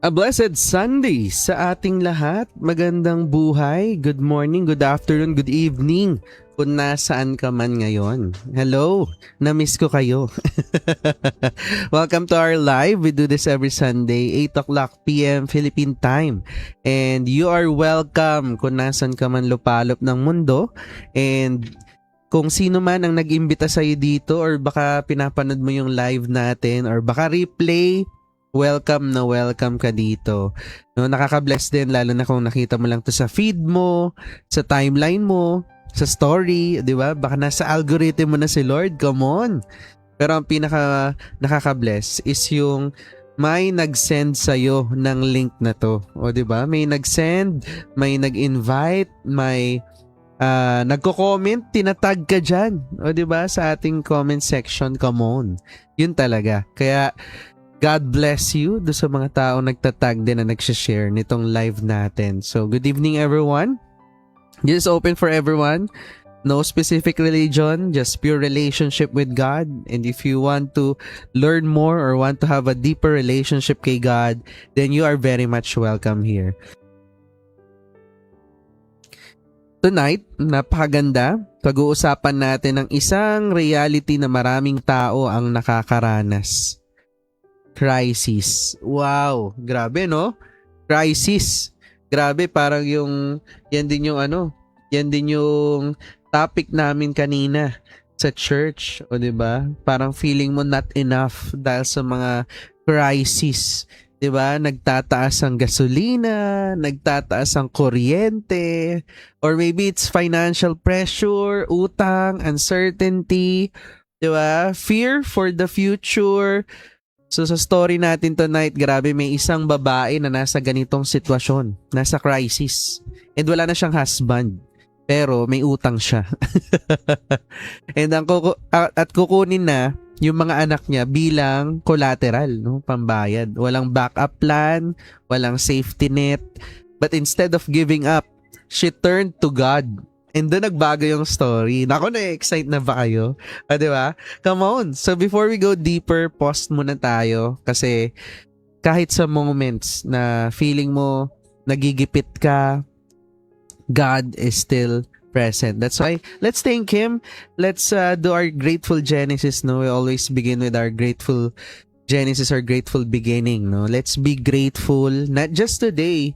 A blessed Sunday sa ating lahat. Magandang buhay. Good morning, good afternoon, good evening. Kung nasaan ka man ngayon. Hello, na-miss ko kayo. Welcome to our live. We do this every Sunday, 8 o'clock p.m. Philippine time. And you are welcome kung nasan ka man lupalop ng mundo. And kung sino man ang nag-imbita sa'yo dito or baka pinapanood mo yung live natin or baka replay, welcome na welcome ka dito. No, nakaka-bless din lalo na kung nakita mo lang to sa feed mo, sa timeline mo, sa story, 'di ba? Baka nasa algorithm mo na si Lord, come on. Pero ang pinaka nakaka-bless is yung may nag-send sa'yo ng link na to. O 'di ba? May nag-send, may nag-invite, may nagko-comment, tinatag ka dyan. O 'di ba? Sa ating comment section, come on. Yun talaga. Kaya God bless you do sa mga tao nagtatag din na nagsishare nitong live natin. So, good evening everyone. This is open for everyone. No specific religion, just pure relationship with God. And if you want to learn more or want to have a deeper relationship kay God, then you are very much welcome here. Tonight, napakaganda. Pag-uusapan natin ng isang reality na maraming tao ang nakakaranas. Crisis. Wow, grabe no? Crisis. Grabe, parang yan din yung topic namin kanina sa church, o 'di ba? Parang feeling mo not enough dahil sa mga crisis, 'di ba? Nagtataas ang gasolina, nagtataas ang kuryente, or maybe it's financial pressure, utang, uncertainty, 'di ba? Fear for the future. So sa story natin tonight, grabe, may isang babae na nasa ganitong sitwasyon, nasa crisis. And wala na siyang husband, pero may utang siya. And at kukunin na yung mga anak niya bilang collateral, no, pambayad. Walang backup plan, walang safety net. But instead of giving up, she turned to God. And doon nagbago yung story. Naku, na-excite na ba kayo? Diba? Come on. So before we go deeper, pause muna tayo. Kasi kahit sa moments na feeling mo nagigipit ka, God is still present. That's why, let's thank Him. Let's do our grateful Genesis. No? We always begin with our grateful Genesis or grateful beginning. No? Let's be grateful, not just today,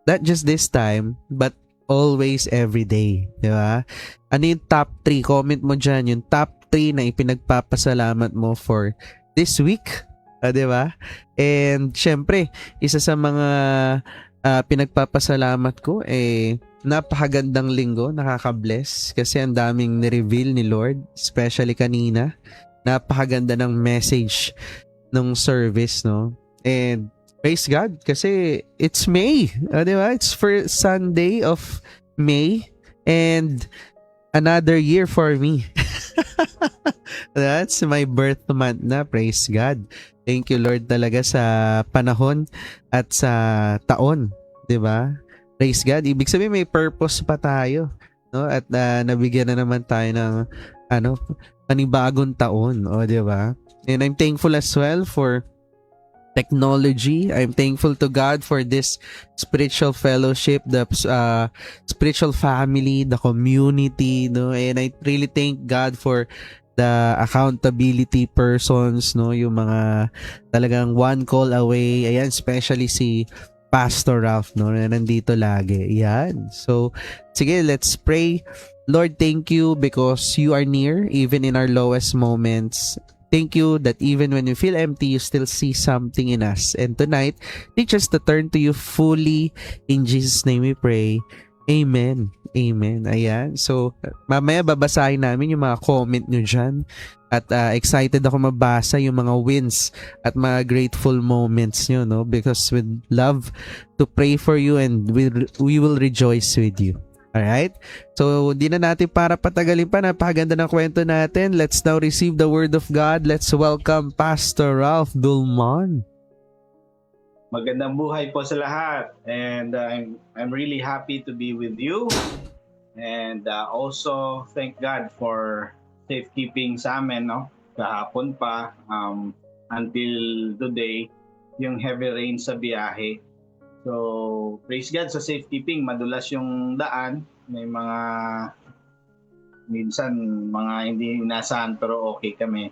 not just this time, but always, every day. Di ba? Ano yung top 3? Comment mo dyan yung top 3 na ipinagpapasalamat mo for this week. Di ba? And syempre, isa sa mga pinagpapasalamat ko napakagandang linggo, nakaka-bless kasi ang daming ni-reveal ni Lord, especially kanina. Napakaganda ng message ng service, no? And praise God kasi it's May. Diba? It's first Sunday of May and another year for me. That's my birth month na. Praise God. Thank you Lord talaga sa panahon at sa taon. Diba? Praise God. Ibig sabihin may purpose pa tayo. No? At nabigyan na naman tayo ng panibagong taon. O, diba? And I'm thankful as well for technology. I'm thankful to God for this spiritual fellowship, the spiritual family, the community, no? And I really thank God for the accountability persons, no? Yung mga talagang one call away. Ayan, especially si Pastor Ralph, no? Na nandito lagi. Ayan. So, sige, let's pray. Lord, thank you because you are near even in our lowest moments. Thank you that even when we feel empty, you still see something in us. And tonight, teach us to turn to you fully. In Jesus' name we pray. Amen. Amen. Ayan. So, mamaya babasahin namin yung mga comment nyo dyan. At excited ako mabasa yung mga wins at mga grateful moments nyo, no? Because we'd love to pray for you and we will rejoice with you. Alright? So, di na natin para patagalin pa. Napakaganda ng kwento natin. Let's now receive the Word of God. Let's welcome Pastor Ralph Dulman. Magandang buhay po sa lahat. And I'm really happy to be with you. And also, thank God for safekeeping sa amin, no? Kahapon pa until today. yung heavy rain sa biyahe. So, praise God sa safekeeping. Madulas yung daan. May mga, minsan, mga hindi inasahan pero okay kami.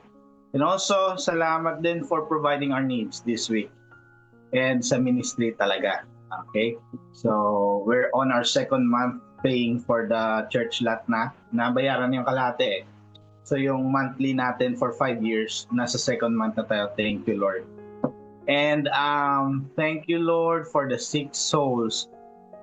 And also, salamat din for providing our needs this week. And sa ministry talaga. Okay? So, we're on our second month paying for the church lot na. Nabayaran yung kalahati eh. So, yung monthly natin for 5 years, nasa second month na tayo. Thank you, Lord. And thank you, Lord, for the 6 souls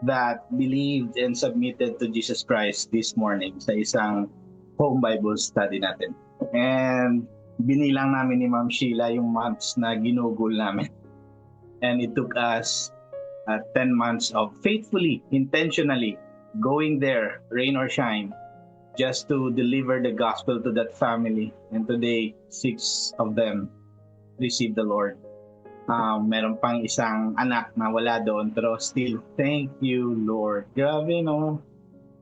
that believed and submitted to Jesus Christ this morning sa isang home Bible study natin. And binilang namin ni Ma'am Sheila yung months na ginugol namin. And it took us 10 months of faithfully, intentionally going there, rain or shine, just to deliver the gospel to that family. And today, 6 of them received the Lord. Meron pang isang anak na wala doon, pero still, thank you, Lord. Grabe, no?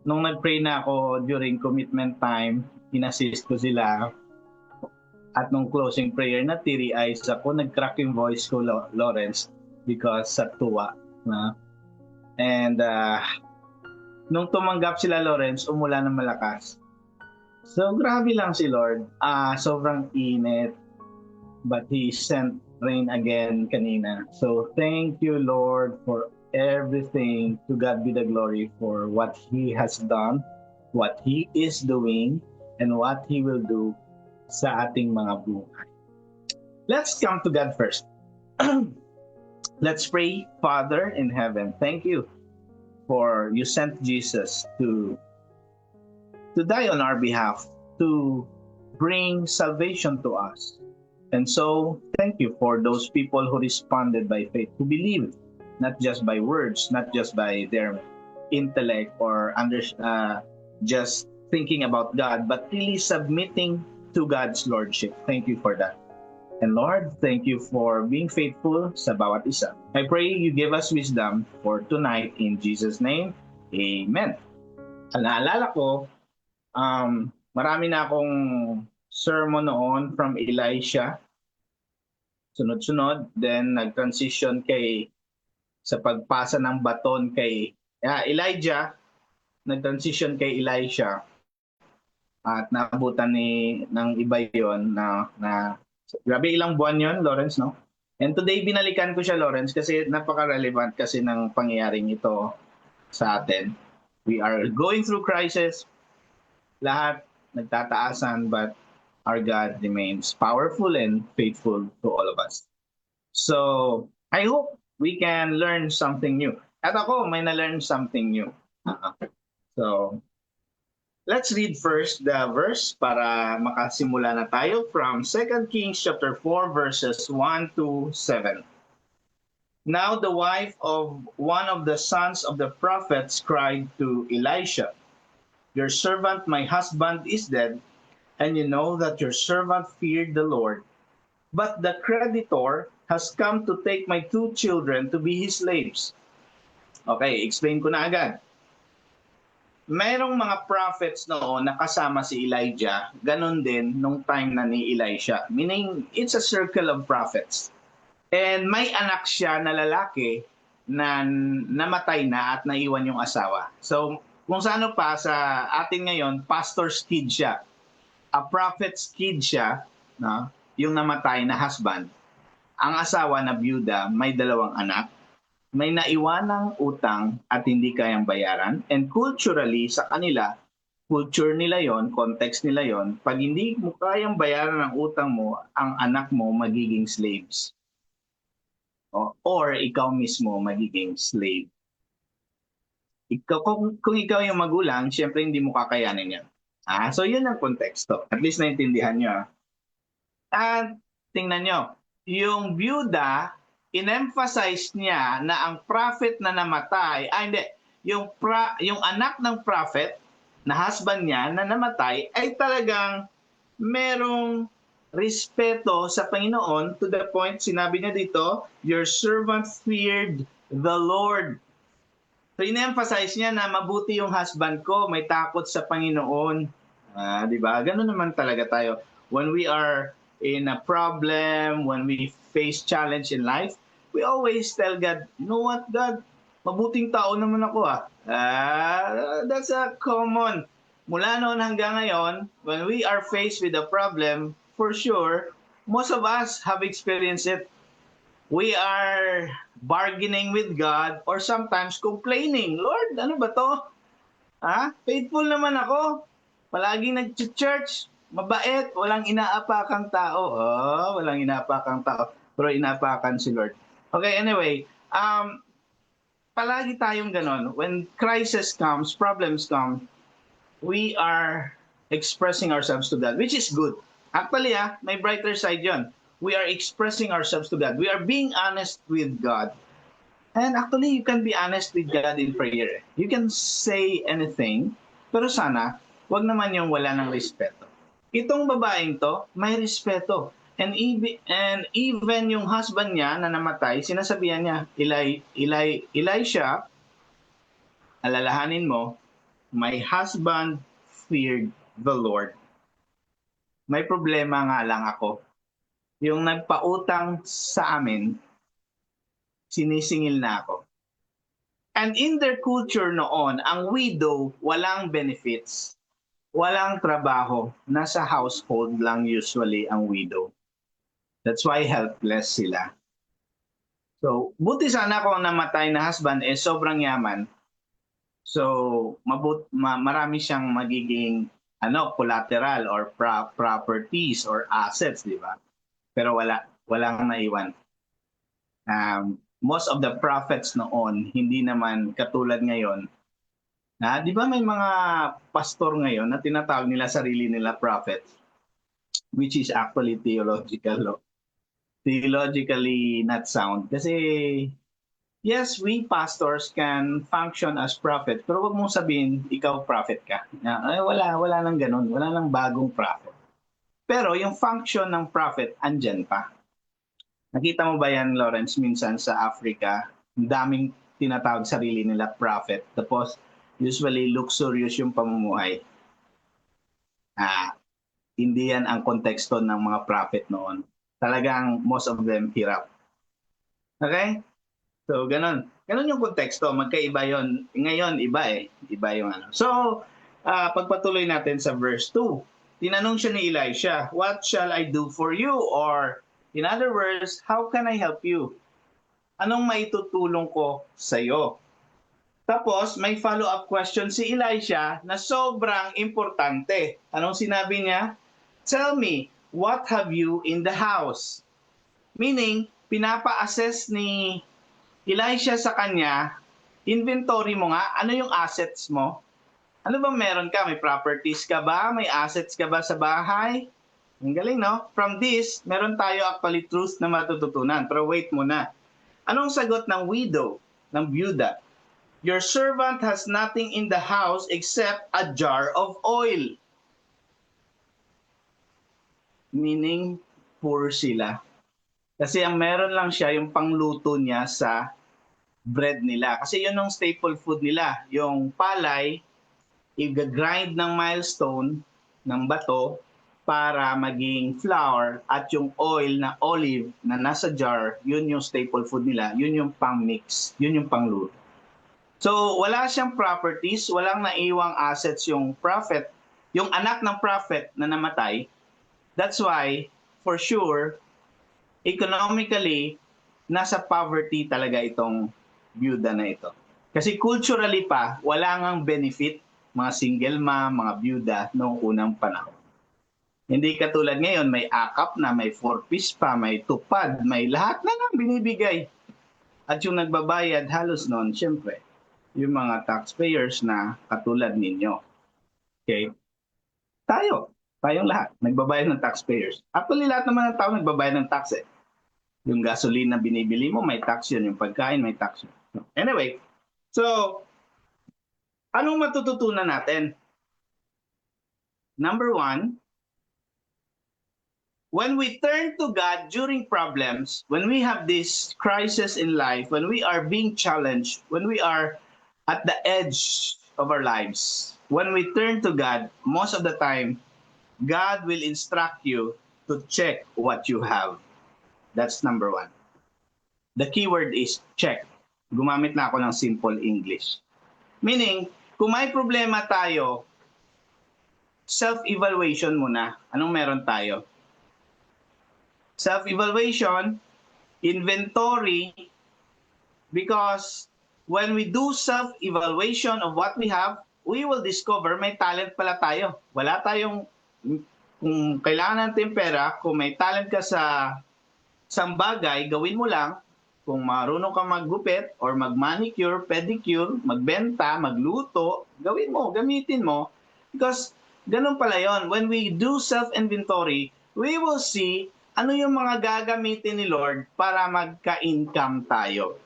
Nung nag-pray na ako during commitment time, inassist ko sila. At nung closing prayer na teary eyes ako, nag-crack yung voice ko, Lawrence, because sa tuwa. And nung tumanggap sila, Lawrence, umulan ng malakas. So, grabe lang si Lord. Sobrang init. But He sent rain again kanina. So, thank you, Lord, for everything. To God be the glory for what He has done, what He is doing, and what He will do sa ating mga buhay. Let's come to God first. Let's pray. Father in heaven, thank you for you sent Jesus to die on our behalf, to bring salvation to us. And so, thank you for those people who responded by faith, who believed, not just by words, not just by their intellect or just thinking about God, but really submitting to God's Lordship. Thank you for that. And Lord, thank you for being faithful sa bawat isa. I pray you give us wisdom for tonight in Jesus' name. Amen. Naalala ko, marami na akong sermon noon from Elisha. Sunod-sunod, then nag-transition sa pagpasa ng baton kay Elijah, nag-transition kay Elisha. At naabutan ng iba yon na grabe ilang buwan yon, Lawrence, no? And today binalikan ko siya, Lawrence, kasi napaka-relevant kasi ng pangyayaring ito sa atin. We are going through crisis. Lahat nagtataasan, but our God remains powerful and faithful to all of us. So, I hope we can learn something new. At ako, may na-learn something new. So, let's read first the verse para makasimula na tayo from 2 Kings chapter 4 verses 1 to 7. Now the wife of one of the sons of the prophets cried to Elisha, "Your servant, my husband, is dead, and you know that your servant feared the Lord. But the creditor has come to take my 2 children to be his slaves." Okay, explain ko na agad. Merong mga prophets noon na kasama si Elijah, ganun din nung time na ni Elisha. Meaning, it's a circle of prophets. And may anak siya na lalaki na namatay na at naiwan yung asawa. So, kung sa ano pa, sa atin ngayon, pastor's kid siya. A prophet's kid siya, no? Yung namatay na husband. Ang asawa na byuda, may 2 anak. May naiwanang utang at hindi kayang bayaran. And culturally, sa kanila, culture nila yon, context nila yon, pag hindi mo kayang bayaran ang utang mo, ang anak mo magiging slaves. Or ikaw mismo magiging slave. Kung ikaw yung magulang, syempre hindi mo kakayanin yan. So yun ang konteksto. At least naintindihan nyo. At tingnan nyo, yung byuda, in-emphasize niya na ang prophet na namatay, yung anak ng prophet na husband niya na namatay ay talagang merong respeto sa Panginoon to the point, sinabi niya dito, your servant feared the Lord. So in-emphasize niya na mabuti yung husband ko, may takot sa Panginoon. Di ba? Ganun naman talaga tayo. When we are in a problem, when we face challenge in life, we always tell God, you know what, God, mabuting tao naman ako that's a common. Mula noon hanggang ngayon, when we are faced with a problem, for sure, most of us have experienced it. We are bargaining with God or sometimes complaining, Lord, ano ba to? Faithful naman ako. Palaging nag-church. Mabait. Walang inaapakang tao. Walang inaapakang tao. Pero inaapakan si Lord. Okay, anyway. Palagi tayong ganon. When crisis comes, problems come, we are expressing ourselves to God, which is good. Actually, may brighter side yon. We are expressing ourselves to God. We are being honest with God. And actually, you can be honest with God in prayer. You can say anything, pero sana, wag naman yung wala ng respeto. Itong babaeng to, may respeto. And even yung husband niya na namatay, sinasabihan niya, Elisha, alalahanin mo, my husband feared the Lord. May problema nga lang ako. Yung nagpautang sa amin, sinisingil na ako. And in their culture noon, ang widow, walang benefits, walang trabaho, nasa household lang usually ang widow. That's why helpless sila. So, buti sana kung namatay na husband sobrang yaman. So, marami siyang magiging collateral or properties or assets, di ba? Pero walang naiwan. Most of the prophets noon, hindi naman katulad ngayon. Di ba may mga pastor ngayon na tinatawag nila sarili nila prophets, which is actually theologically not sound. Kasi, yes, we pastors can function as prophet, pero wag mong sabihin, ikaw prophet ka. Wala nang ganun, wala nang bagong prophet. Pero yung function ng prophet, andyan pa. Nakita mo ba yan, Lawrence, minsan sa Africa, daming tinatawag sarili nila prophet. Tapos, usually, luxurious yung pamumuhay. Hindi yan ang konteksto ng mga prophet noon. Talagang most of them hirap. Okay? So, ganun. Ganun yung konteksto. Magkaiba yon. Ngayon, iba Iba yung ano. So, pagpatuloy natin sa verse 2. Tinanong siya ni Elisha, what shall I do for you? Or, in other words, how can I help you? Anong maitutulong ko sa'yo? Tapos, may follow-up question si Elisha na sobrang importante. Anong sinabi niya? Tell me, what have you in the house? Meaning, pinapa-assess ni Elisha sa kanya, inventory mo nga, ano yung assets mo? Ano ba meron ka? May properties ka ba? May assets ka ba sa bahay? Ang galing, no? From this, meron tayo actually truth na matututunan. Pero wait muna. Anong sagot ng widow, ng byuda? Your servant has nothing in the house except a jar of oil. Meaning, poor sila. Kasi ang meron lang siya, yung pangluto niya sa bread nila. Kasi yun yung staple food nila. Yung palay, i-grind ng milestone, ng bato, para maging flour, at yung oil na olive na nasa jar, yun yung staple food nila. Yun yung pang-mix. Yun yung pangluto. So, wala siyang properties, walang naiwang assets yung prophet, yung anak ng prophet na namatay. That's why, for sure, economically, nasa poverty talaga itong byuda na ito. Kasi culturally pa, wala ngang benefit, mga single mom, mga byuda, noong unang panahon. Hindi katulad ngayon, may akap na, may 4-piece pa, may tupad, may lahat na lang binibigay. At yung nagbabayad halos noon, syempre, yung mga taxpayers na katulad ninyo. Okay? Tayong lahat, nagbabayad ng taxpayers. Actually, lahat naman ng tao nagbabayad ng tax Yung gasoline na binibili mo, may tax yun. Yung pagkain, may tax yun. Anyway, so, anong matututunan natin? Number 1, when we turn to God during problems, when we have this crisis in life, when we are being challenged, when we are at the edge of our lives, when we turn to God, most of the time, God will instruct you to check what you have. That's number 1. The keyword is check. Gumamit na ako ng simple English. Meaning, kung may problema tayo, self-evaluation muna. Anong meron tayo? Self-evaluation, inventory, because when we do self-evaluation of what we have, we will discover may talent pala tayo. Wala tayong, kung kailangan natin pera, kung may talent ka sa isang bagay, gawin mo lang. Kung marunong ka maggupit or mag-manicure, pedicure, magbenta, magluto, gawin mo, gamitin mo. Because ganun pala yon. When we do self-inventory, we will see ano yung mga gagamitin ni Lord para magka-income tayo.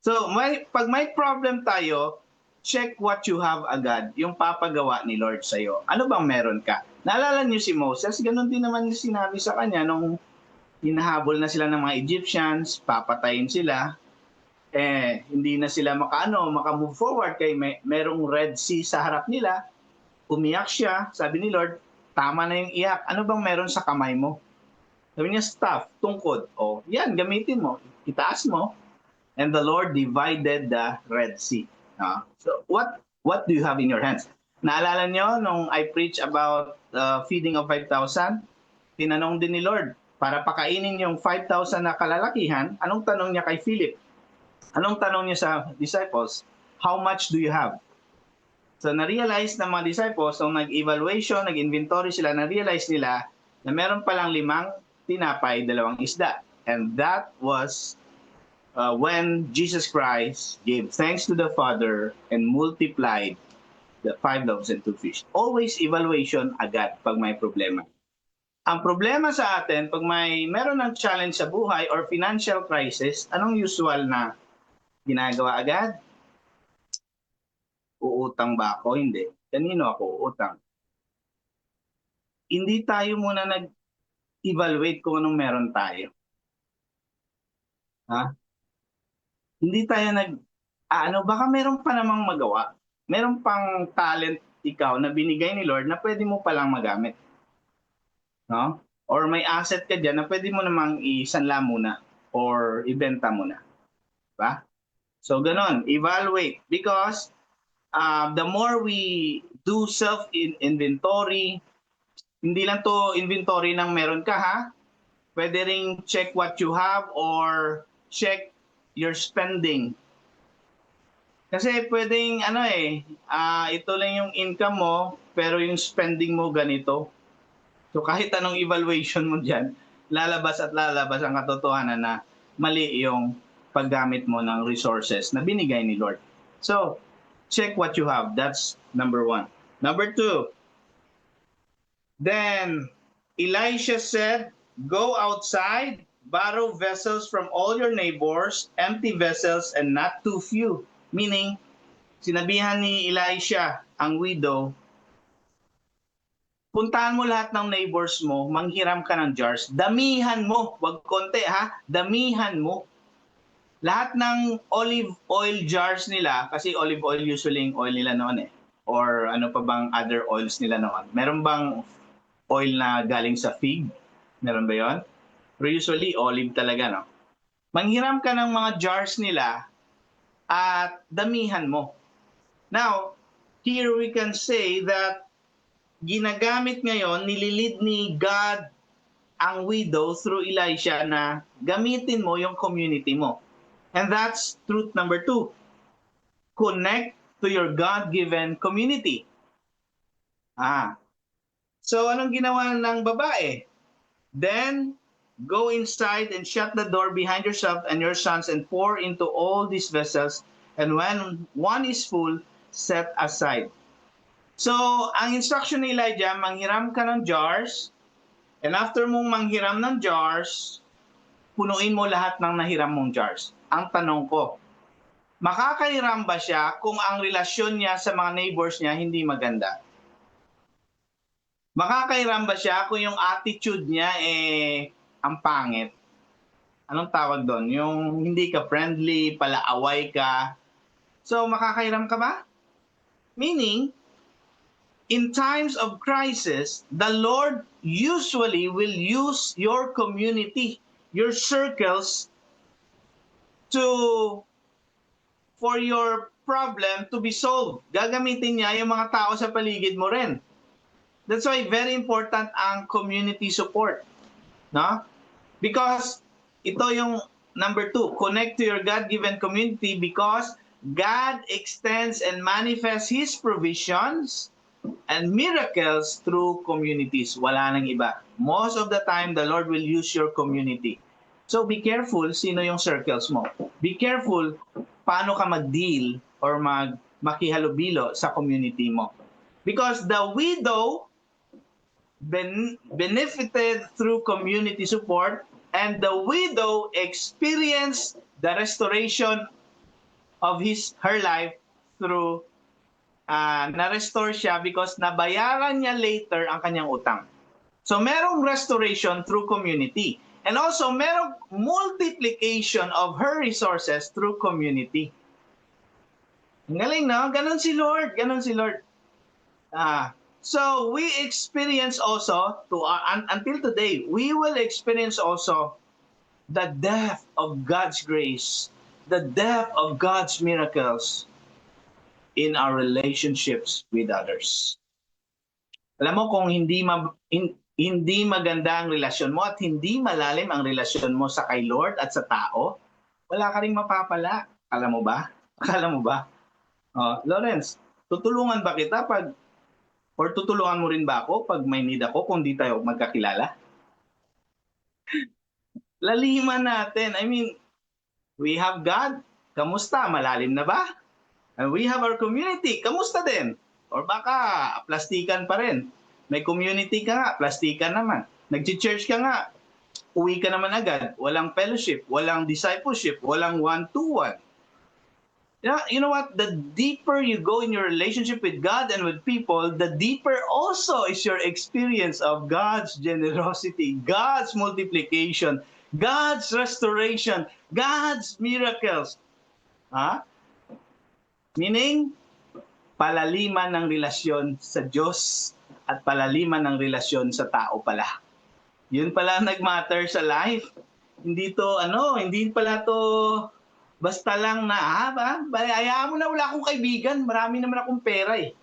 So, pag may problem tayo, check what you have agad, yung papagawa ni Lord sa'yo. Ano bang meron ka? Naalala niyo si Moses? Ganun din naman yung sinabi sa kanya nung hinahabol na sila ng mga Egyptians, papatayin sila, hindi na sila maka-move forward kay merong Red Sea sa harap nila. Umiyak siya, sabi ni Lord, tama na yung iyak. Ano bang meron sa kamay mo? Sabi niya, staff, tungkod. O, yan, gamitin mo. Itaas mo. And the Lord divided the Red Sea. So, what do you have in your hands? Naalala niyo, nung I preach about feeding of 5,000, tinanong din ni Lord, para pakainin yung 5,000 na kalalakihan, anong tanong niya kay Philip? Anong tanong niya sa disciples? How much do you have? So, na-realize ng mga disciples, nung nag-evaluation, nag-inventory sila, na-realize nila na meron palang 5 tinapay, 2 isda. And that was when Jesus Christ gave thanks to the Father and multiplied the 5 loaves and 2 fish. Always evaluation agad pag may problema. Ang problema sa atin, pag meron ng challenge sa buhay or financial crisis, anong usual na ginagawa agad? Uutang ba ako? Hindi. Kanino ako uutang? Hindi tayo muna nag-evaluate kung anong meron tayo. Ha? Hindi tayo baka meron pa namang magawa. Meron pang talent ikaw na binigay ni Lord na pwede mo palang magamit. No? Or may asset ka dyan na pwede mo namang isanla muna or ibenta muna. Diba? So, ganon. Evaluate. Because the more we do self-inventory, hindi lang to inventory ng meron ka, ha? Pwede ring check what you have or check your spending. Kasi pwedeng, ito lang yung income mo, pero yung spending mo ganito. So kahit anong evaluation mo dyan, lalabas at lalabas ang katotohanan na mali yung paggamit mo ng resources na binigay ni Lord. So, check what you have. That's number 1. Number 2, then Elisha said, go outside, borrow vessels from all your neighbors, empty vessels and not too few. Meaning, sinabihan ni Elisha, ang widow, puntahan mo lahat ng neighbors mo, manghiram ka ng jars, damihan mo, wag konti ha, damihan mo. Lahat ng olive oil jars nila, kasi olive oil usually yung oil nila noon or ano pa bang other oils nila noon. Meron bang oil na galing sa fig? Meron ba yon? Pero usually olive talaga, no? Manghiram ka ng mga jars nila at damihan mo. Now, here we can say that ginagamit ngayon, nililid ni God ang widow through Elisha na gamitin mo yung community mo. And that's truth number 2. Connect to your God-given community. So anong ginawa ng babae? Then, go inside and shut the door behind yourself and your sons and pour into all these vessels. And when one is full, set aside. So, ang instruction ni Elijah, manghiram ka ng jars, and after mong manghiram ng jars, punuin mo lahat ng nahiram mong jars. Ang tanong ko, makakahiram ba siya kung ang relasyon niya sa mga neighbors niya hindi maganda? Makakahiram ba siya kung yung attitude niya ang pangit? Anong tawag doon? Yung hindi ka friendly, palaaway ka. So, makakahiram ka ba? Meaning, in times of crisis, the Lord usually will use your community, your circles, to for your problem to be solved. Gagamitin niya yung mga tao sa paligid mo rin. That's why very important ang community support. No? Because ito yung number 2, connect to your God-given community because God extends and manifests His provisions and miracles through communities. Wala nang iba. Most of the time, the Lord will use your community. So be careful sino yung circles mo. Be careful paano ka mag-deal or makihalubilo sa community mo. Because the widow benefited through community support, and the widow experienced the restoration of her life through na-restore siya because nabayaran niya later ang kanyang utang. So merong restoration through community. And also merong multiplication of her resources through community. Ang galing, no? Ganon si Lord. Ganon si Lord. So we experience also, until today, we will experience also the depth of God's grace, the depth of God's miracles in our relationships with others. Alam mo, kung hindi maganda ang relasyon mo at hindi malalim ang relasyon mo sa kay Lord at sa tao, wala ka ring mapapala. Alam mo ba? Akala mo ba? Lawrence, tutulungan ba kita or tutulungan mo rin ba ako pag may need ako kung di tayo magkakilala? Laliman natin. I mean, we have God. Kamusta? Malalim na ba? And we have our community. Kamusta din? Or baka plastikan pa rin. May community ka nga, plastikan naman. Nag-church ka nga, uwi ka naman agad. Walang fellowship, walang discipleship, walang one-to-one. You know what? The deeper you go in your relationship with God and with people, the deeper also is your experience of God's generosity, God's multiplication, God's restoration, God's miracles. Meaning, palaliman ng relasyon sa Diyos at palaliman ng relasyon sa tao pala. Yun pala nag-matter sa life. Hindi pala to basta lang na, hayaan mo na, wala akong kaibigan, marami naman akong pera eh.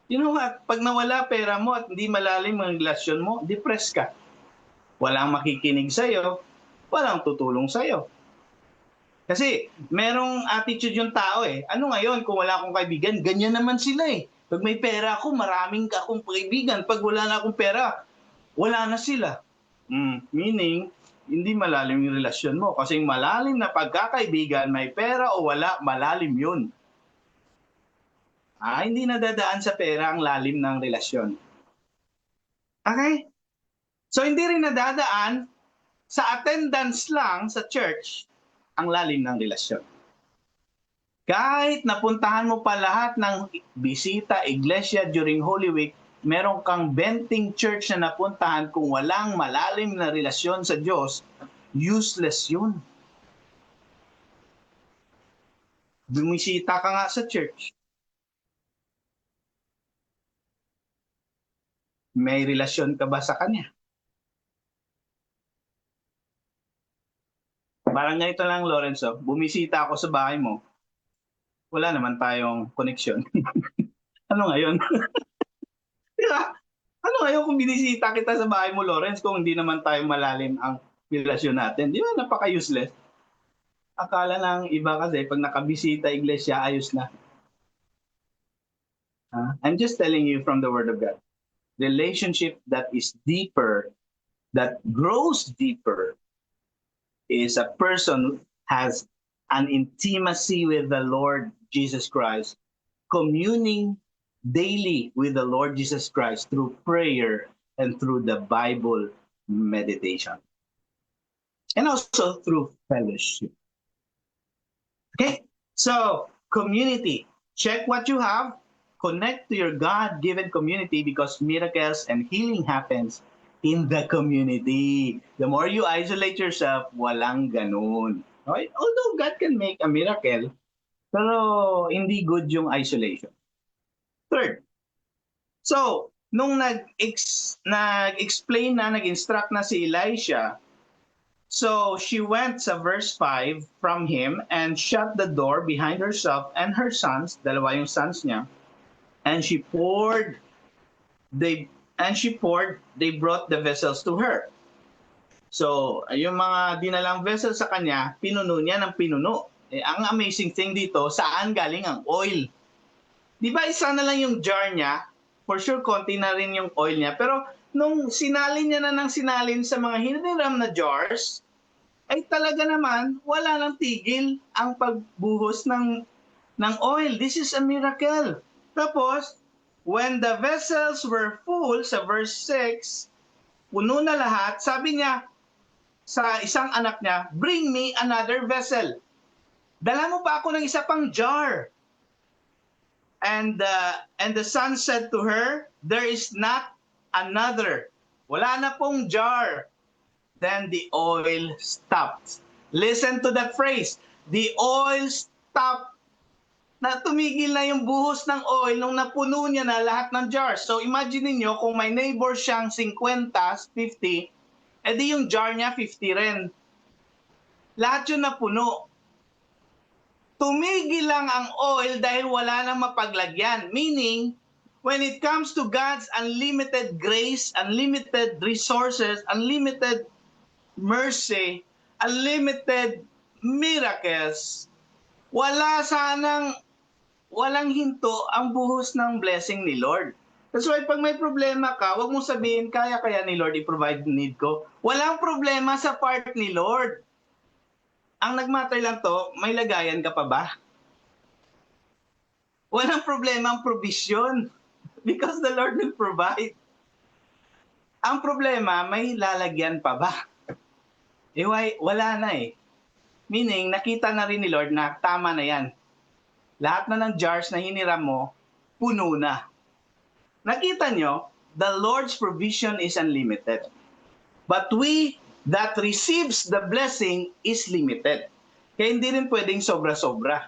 You know what? Pag nawala pera mo at hindi malalim ang relasyon mo, depressed ka. Walang makikinig sa'yo, walang tutulong sa'yo. Kasi merong attitude yung tao eh. Ano ngayon kung wala akong kaibigan? Ganyan naman sila eh. Pag may pera ako, maraming akong kaibigan. Pag wala na akong pera, wala na sila. Meaning, hindi malalim yung relasyon mo. Kasi malalim na pagkakaibigan, may pera o wala, malalim yun. Hindi nadadaan sa pera ang lalim ng relasyon. Okay? So, hindi rin nadadaan sa attendance lang sa church ang lalim ng relasyon. Kahit napuntahan mo pa lahat ng bisita, iglesia during Holy Week, meron kang benting church na napuntahan kung walang malalim na relasyon sa Diyos, useless yun. Bumisita ka nga sa church. May relasyon ka ba sa Kanya? Parang ganito lang, Lorenzo. Bumisita ako sa bahay mo. Wala naman tayong connection. Ano ngayon? Diba? Ano ngayon kung binisita kita sa bahay mo, Lawrence, kung hindi naman tayo malalim ang relasyon natin? Di ba napaka-useless? Akala ng iba kasi pag nakabisita iglesia, ayos na. I'm just telling you from the Word of God. Relationship that is deeper, that grows deeper, is a person who has an intimacy with the Lord Jesus Christ, communing daily with the Lord Jesus Christ through prayer and through the Bible meditation. And also through fellowship. Okay? So, community. Check what you have. Connect to your God-given community because miracles and healing happens in the community. The more you isolate yourself, walang ganun. Okay? Although God can make a miracle, pero hindi good yung isolation. Third, so, nung nag-explain na, nag-instruct na si Elisha So she went sa verse 5 from him and shut the door behind herself and her sons, dalawa yung sons niya, and she poured, they brought the vessels to her. So, yung mga dinalang vessels sa kanya, pinuno niya ng pinuno. Ang amazing thing dito, saan galing ang oil? Di ba isa na lang yung jar niya? For sure, konti na rin yung oil niya. Pero nung sinalin niya na ng sinalin sa mga hiniram na jars, ay talaga naman, wala nang tigil ang pagbuhos ng oil. This is a miracle. Tapos, when the vessels were full, sa verse 6, puno na lahat, sabi niya sa isang anak niya, bring me another vessel. Dala mo pa ako ng isa pang jar. And the son said to her, there is not another. Wala na pong jar. Then the oil stopped. Listen to that phrase. The oil stopped. Na tumigil na yung buhos ng oil nung napuno niya na lahat ng jars. So imagine niyo kung may neighbor siyang 50, 50, edi yung jar niya 50 rin. Lahat yun napuno. Tumigil lang ang oil dahil wala nang mapaglagyan. Meaning, when it comes to God's unlimited grace, unlimited resources, unlimited mercy, unlimited miracles, walang hinto ang buhos ng blessing ni Lord. That's why pag may problema ka, wag mong sabihin, kaya ni Lord i-provide need ko. Walang problema sa part ni Lord. Ang nagmatter lang to, may lagayan ka pa ba? Walang problema ang provision because the Lord will provide. Ang problema, may lalagyan pa ba? Wala na eh. Meaning, nakita na rin ni Lord na tama na yan. Lahat na ng jars na hiniram mo, puno na. Nakita nyo, the Lord's provision is unlimited. But we that receives the blessing is limited. Kaya hindi rin pwedeng sobra-sobra.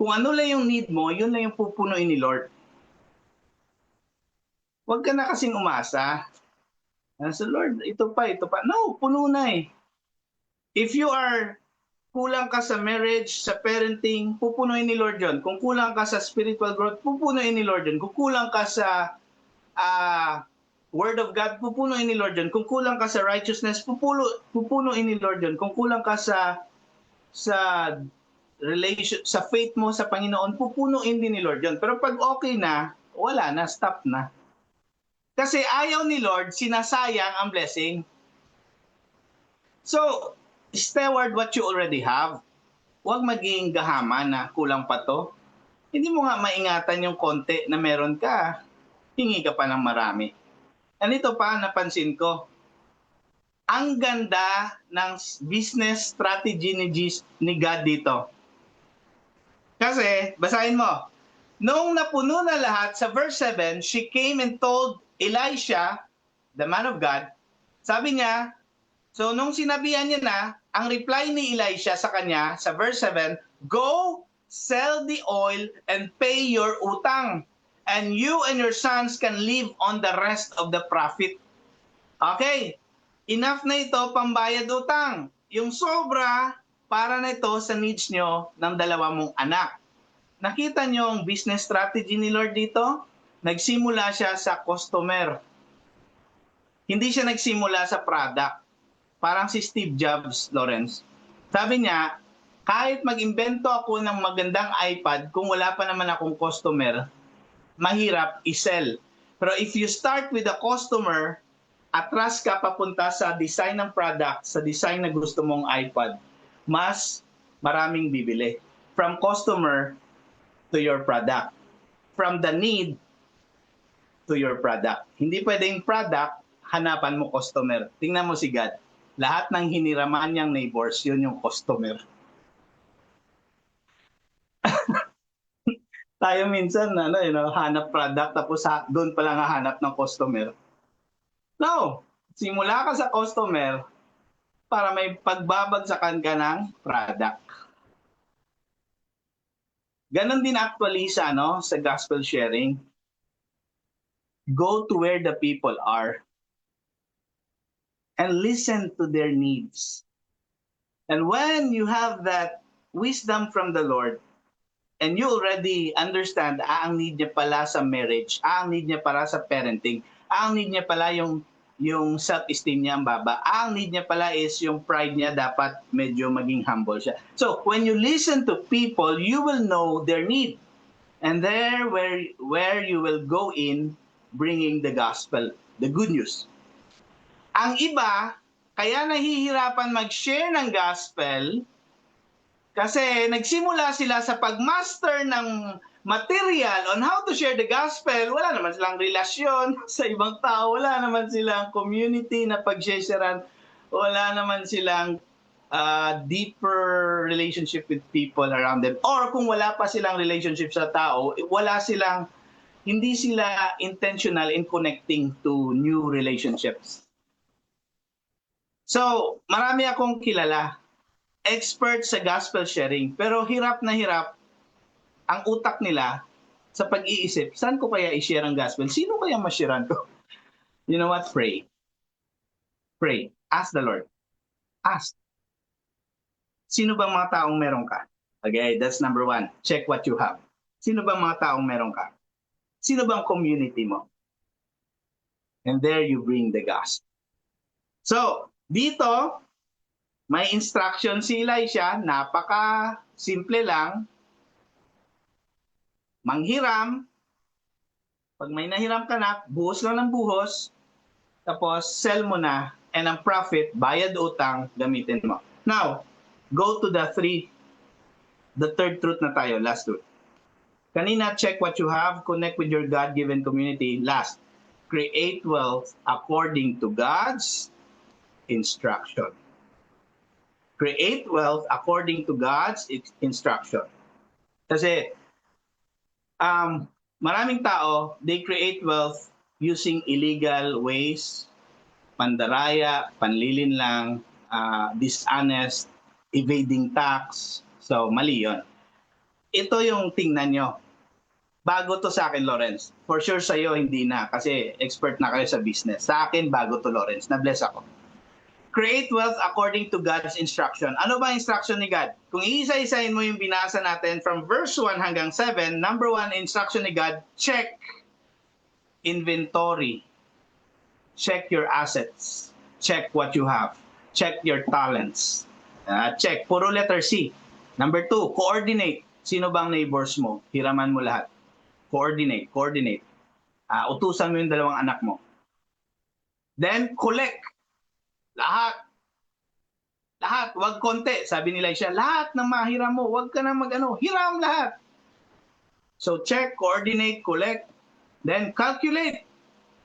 Kung ano lang yung need mo, yun lang yung pupunuin ni Lord. Huwag ka na kasing umasa. So Lord, ito pa. No, puno na eh. If you are kulang ka sa marriage, sa parenting, pupunuin ni Lord yun. Kung kulang ka sa spiritual growth, pupunuin ni Lord yun. Kung kulang ka sa Word of God, pupunuin ni Lord yun. Kung kulang ka sa righteousness, pupunuin ni Lord yun. Kung kulang ka sa relation, sa faith mo sa Panginoon, pupunuin din ni Lord yun. Pero pag okay na, wala na, stop na. Kasi ayaw ni Lord, sinasayang ang blessing. So, steward what you already have. Huwag maging gahama na kulang pa to. Hindi mo nga maingatan yung konti na meron ka. Hingi ka pa ng marami. And ito pa, napansin ko. Ang ganda ng business strategy ni God dito. Kasi, basahin mo. Noong napuno na lahat, sa verse 7, she came and told Elisha, the man of God, sabi niya, so nung sinabihan niya na, ang reply ni Elisha sa kanya, sa verse 7, go, sell the oil, and pay your utang. And you and your sons can live on the rest of the profit. Okay, enough na ito pambayad utang. Yung sobra, para na ito sa needs nyo ng dalawa mong anak. Nakita nyo ang business strategy ni Lord dito? Nagsimula siya sa customer. Hindi siya nagsimula sa product. Parang si Steve Jobs, Lawrence. Sabi niya, kahit mag-imbento ako ng magandang iPad, kung wala pa naman akong customer, mahirap i-sell. Pero if you start with a customer, atras ka papunta sa design ng product, sa design na gusto mong iPad, mas maraming bibili. From customer to your product. From the need to your product. Hindi pwedeng product, hanapan mo customer. Tingnan mo si God. Lahat ng hiniraman niyang neighbors, yun yung customer. Tayo minsan, hanap product, tapos doon pa lang hahanap ng customer. No! Simula ka sa customer para may pagbabagsakan ka ng product. Ganon din actually sa gospel sharing. Go to where the people are and listen to their needs. And when you have that wisdom from the Lord, and you already understand, ang need niya pala sa marriage, ang need niya pala sa parenting, ang need niya pala yung self-esteem niya ang baba, ang need niya pala is yung pride niya dapat medyo maging humble siya. So, when you listen to people, you will know their need. And there where you will go in bringing the gospel, the good news. Ang iba, kaya nahihirapan mag-share ng gospel kasi nagsimula sila sa pagmaster ng material on how to share the gospel. Wala naman silang relasyon sa ibang tao. Wala naman silang community na pag-sharean. Wala naman silang deeper relationship with people around them. Or kung wala pa silang relationship sa tao, hindi sila intentional in connecting to new relationships. So, marami akong kilala, expert sa gospel sharing, pero hirap na hirap ang utak nila sa pag-iisip, saan ko kaya i-share ang gospel? Sino kaya ma-sharean ko? You know what? Pray. Pray. Ask the Lord. Ask. Sino bang mga taong meron ka? Okay, that's number one. Check what you have. Sino bang mga taong meron ka? Sino bang community mo? And there you bring the gospel. So, dito, may instruction si Elisha, napaka-simple lang. Manghiram, pag may nahiram ka na, buhos lang ng buhos, tapos sell mo na, and ang profit, bayad utang, gamitin mo. Now, go to the third truth na tayo, last truth. Kanina, check what you have, connect with your God-given community. Last, create wealth according to God's instruction. Create wealth according to God's instruction. Kasi maraming tao, they create wealth using illegal ways, pandaraya, panlilinlang, dishonest, evading tax. So, mali yun. Ito yung tingnan nyo. Bago to sa akin, Lawrence. For sure sa'yo, hindi na. Kasi expert na kayo sa business. Sa akin, bago to, Lawrence. Na-bless ako. Create wealth according to God's instruction. Ano ba instruction ni God? Kung iisa-isahin mo yung binasa natin from verse 1 hanggang 7, number 1, instruction ni God, check inventory. Check your assets. Check what you have. Check your talents. Check. Puro letter C. Number 2, coordinate. Sino bang neighbors mo? Hiraman mo lahat. Coordinate. Utusan mo yung dalawang anak mo. Then, collect. Lahat. Wag konti. Sabi nila siya, lahat ng mahiram mo, wag ka na hiram lahat. So check, coordinate, collect, then calculate.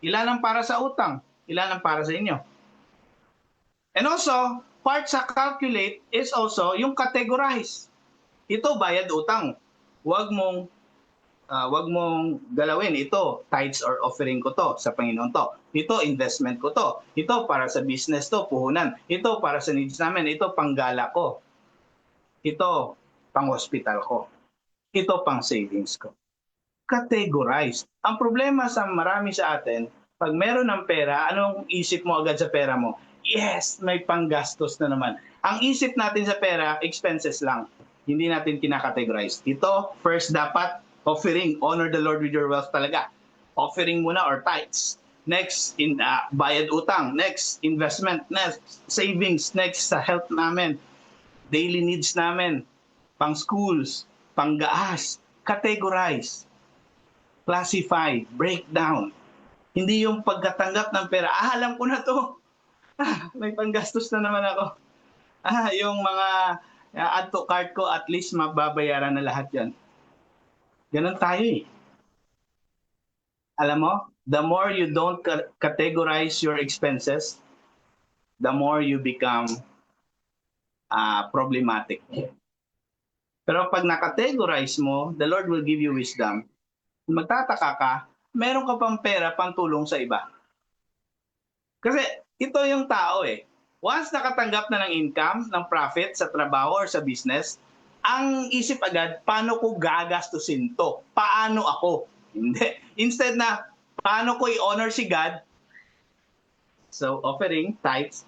Ilan ang para sa utang? Ilan ang para sa inyo? And also, part sa calculate is also yung categorize. Ito, bayad utang. Wag mong galawin. Ito, tithes or offering ko to sa Panginoon to. Ito, investment ko to. Ito, para sa business to, puhunan. Ito, para sa needs namin. Ito, panggala ko. Ito, pang hospital ko. Ito, pang savings ko. Categorize. Ang problema sa marami sa atin, pag meron ng pera, anong isip mo agad sa pera mo? Yes, may panggastos na naman. Ang isip natin sa pera, expenses lang. Hindi natin kinakategorize. Ito, first dapat, offering, honor the Lord with your wealth talaga. Offering muna or tithes. Next, bayad utang. Next, investment. Next, savings. Next, sa health namin. Daily needs namin. Pang schools. Pang gaas. Categorize. Classify. Break down. Hindi yung pagkatanggap ng pera. Alam ko na to. May panggastos na naman ako. Yung mga add to cart ko, at least mababayaran na lahat yan. Ganun tayo eh. Alam mo, the more you don't categorize your expenses, the more you become problematic. Pero pag na-categorize mo, the Lord will give you wisdom. Magtataka ka, meron ka pang pera pang tulong sa iba. Kasi ito yung tao eh. Once nakatanggap na ng income, ng profit sa trabaho or sa business, ang isip agad, paano ko gagastusin to? Paano ako? Hindi. Instead na, paano ko i-honor si God? So, offering, tithes.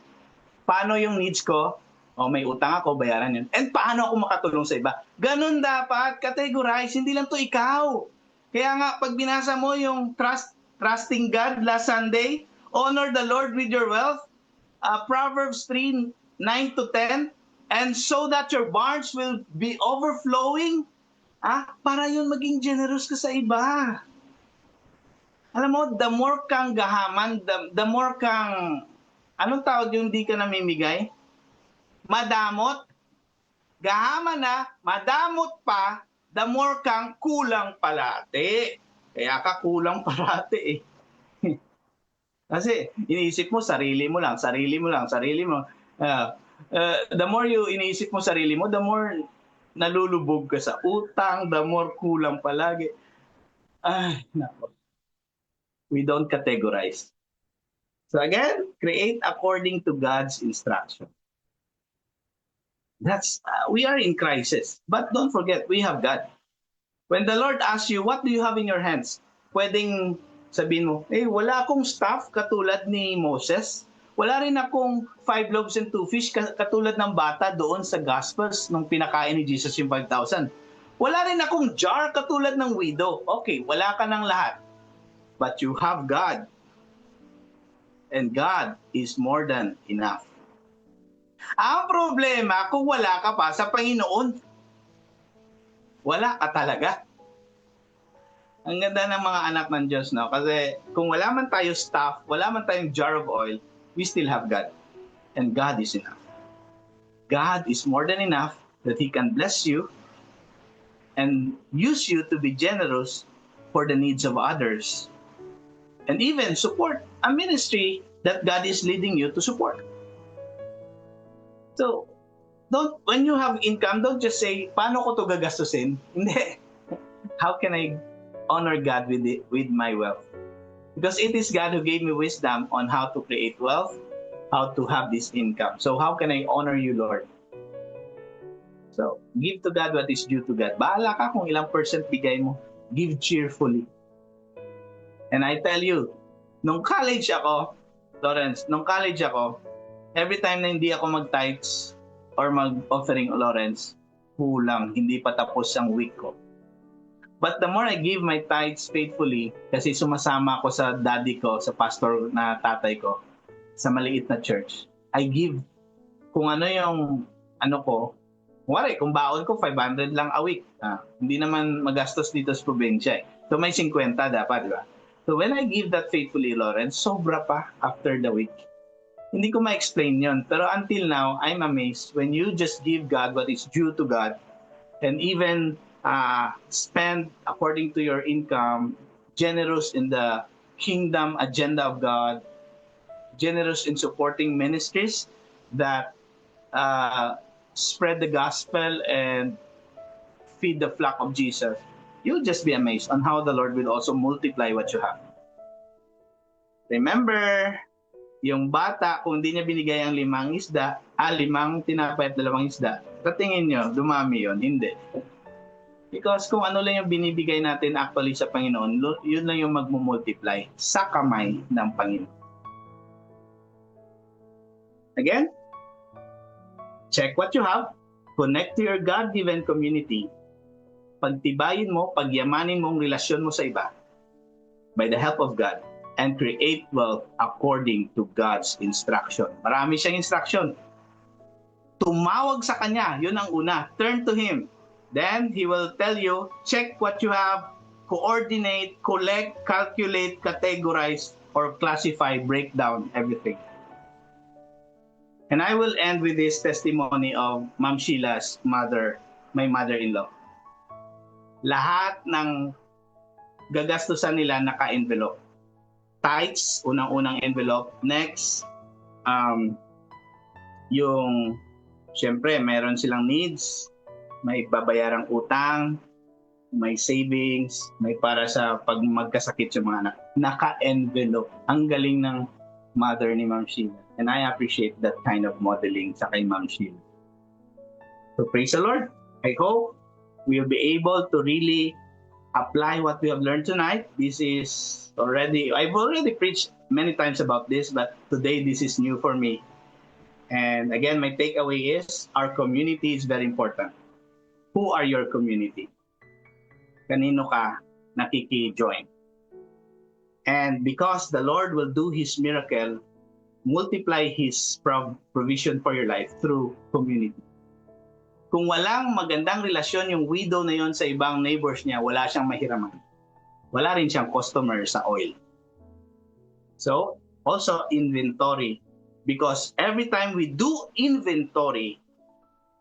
Paano yung needs ko? O may utang ako, bayaran yun. And paano ako makatulong sa iba? Ganun dapat, categorize, hindi lang to ikaw. Kaya nga, pag binasa mo yung trusting God last Sunday, honor the Lord with your wealth, Proverbs 3, 9 to 10, and so that your barns will be overflowing, para yun maging generous ka sa iba. Alam mo, the more kang gahaman, the more kang, anong tawag yung di ka namimigay? Madamot. Gahaman na, madamot pa, the more kang kulang palate. Kaya ka kulang parate eh. Kasi iniisip mo, sarili mo lang. The more you iniisip mo sarili mo, the more nalulubog ka sa utang, the more kulang palagi. Ay, nako. We don't categorize. So again, create according to God's instruction. We are in crisis. But don't forget, we have God. When the Lord asks you, what do you have in your hands? Pwedeng sabihin mo, wala akong staff katulad ni Moses. Wala rin akong 5 loaves and 2 fish katulad ng bata doon sa Gospels nung pinakain ni Jesus yung 5,000. Wala rin akong jar katulad ng widow. Okay, wala ka ng lahat. But you have God. And God is more than enough. Ang problema, kung wala ka pa sa Panginoon, wala ka talaga. Ang ganda ng mga anak ng Diyos, no? Kasi kung wala man tayo staff, wala man tayong jar of oil, we still have God. And God is enough. God is more than enough that He can bless you and use you to be generous for the needs of others. And even support a ministry that God is leading you to support. So, when you have income, don't just say, paano ko to gagastusin? Hindi. How can I honor God with my wealth? Because it is God who gave me wisdom on how to create wealth, how to have this income. So, how can I honor you, Lord? So, give to God what is due to God. Bahala ka kung ilang % bigay mo. Give cheerfully. And I tell you, nung college ako, Lawrence, every time na hindi ako mag-tithes or mag-offering, Lawrence, kulang, hindi pa tapos ang week ko. But the more I give my tithes faithfully, kasi sumasama ako sa daddy ko, sa pastor na tatay ko, sa maliit na church, I give kung ano yung, kung baon ko, 500 lang a week. Hindi naman magastos dito sa probinsya. So may 50 dapat, di ba? So when I give that faithfully, Lawrence, sobra pa after the week. Hindi ko ma-explain yon. Pero until now, I'm amazed when you just give God what is due to God and even spend according to your income, generous in the kingdom agenda of God, generous in supporting ministries that spread the gospel and feed the flock of Jesus. You'll just be amazed on how the Lord will also multiply what you have. Remember, yung bata, kung hindi niya binigay ang 5 tinapay at 2 isda, sa tingin nyo, dumami yon? Hindi. Because kung ano lang yung binibigay natin actually sa Panginoon, yun lang yung magmumultiply sa kamay ng Panginoon. Again, check what you have, connect to your God-given community, pagtibayin mo, pagyamanin mo ang relasyon mo sa iba by the help of God, and create wealth according to God's instruction. Marami siyang instruction. Tumawag sa Kanya, yun ang una. Turn to Him. Then He will tell you, check what you have, coordinate, collect, calculate, categorize, or classify, break down everything. And I will end with this testimony of Ma'am Sheila's mother, my mother-in-law. Lahat ng gagastusan nila naka-envelope. Tithes, unang-unang envelope. Next, syempre, meron silang needs. May babayarang utang, may savings, may para sa pag magkasakit yung mga anak. Naka-envelope. Ang galing ng mother ni Ma'am Sheila. And I appreciate that kind of modeling sa kay Ma'am Sheila. So praise the Lord. I hope we'll be able to really apply what we have learned tonight. I've already preached many times about this, but today this is new for me. And again, my takeaway is our community is very important. Who are your community? Kanino ka nakiki-join? And because the Lord will do His miracle, multiply His provision for your life through community. Kung walang magandang relasyon yung widow na yon sa ibang neighbors niya, wala siyang mahiraman. Wala rin siyang customer sa oil. So, also inventory. Because every time we do inventory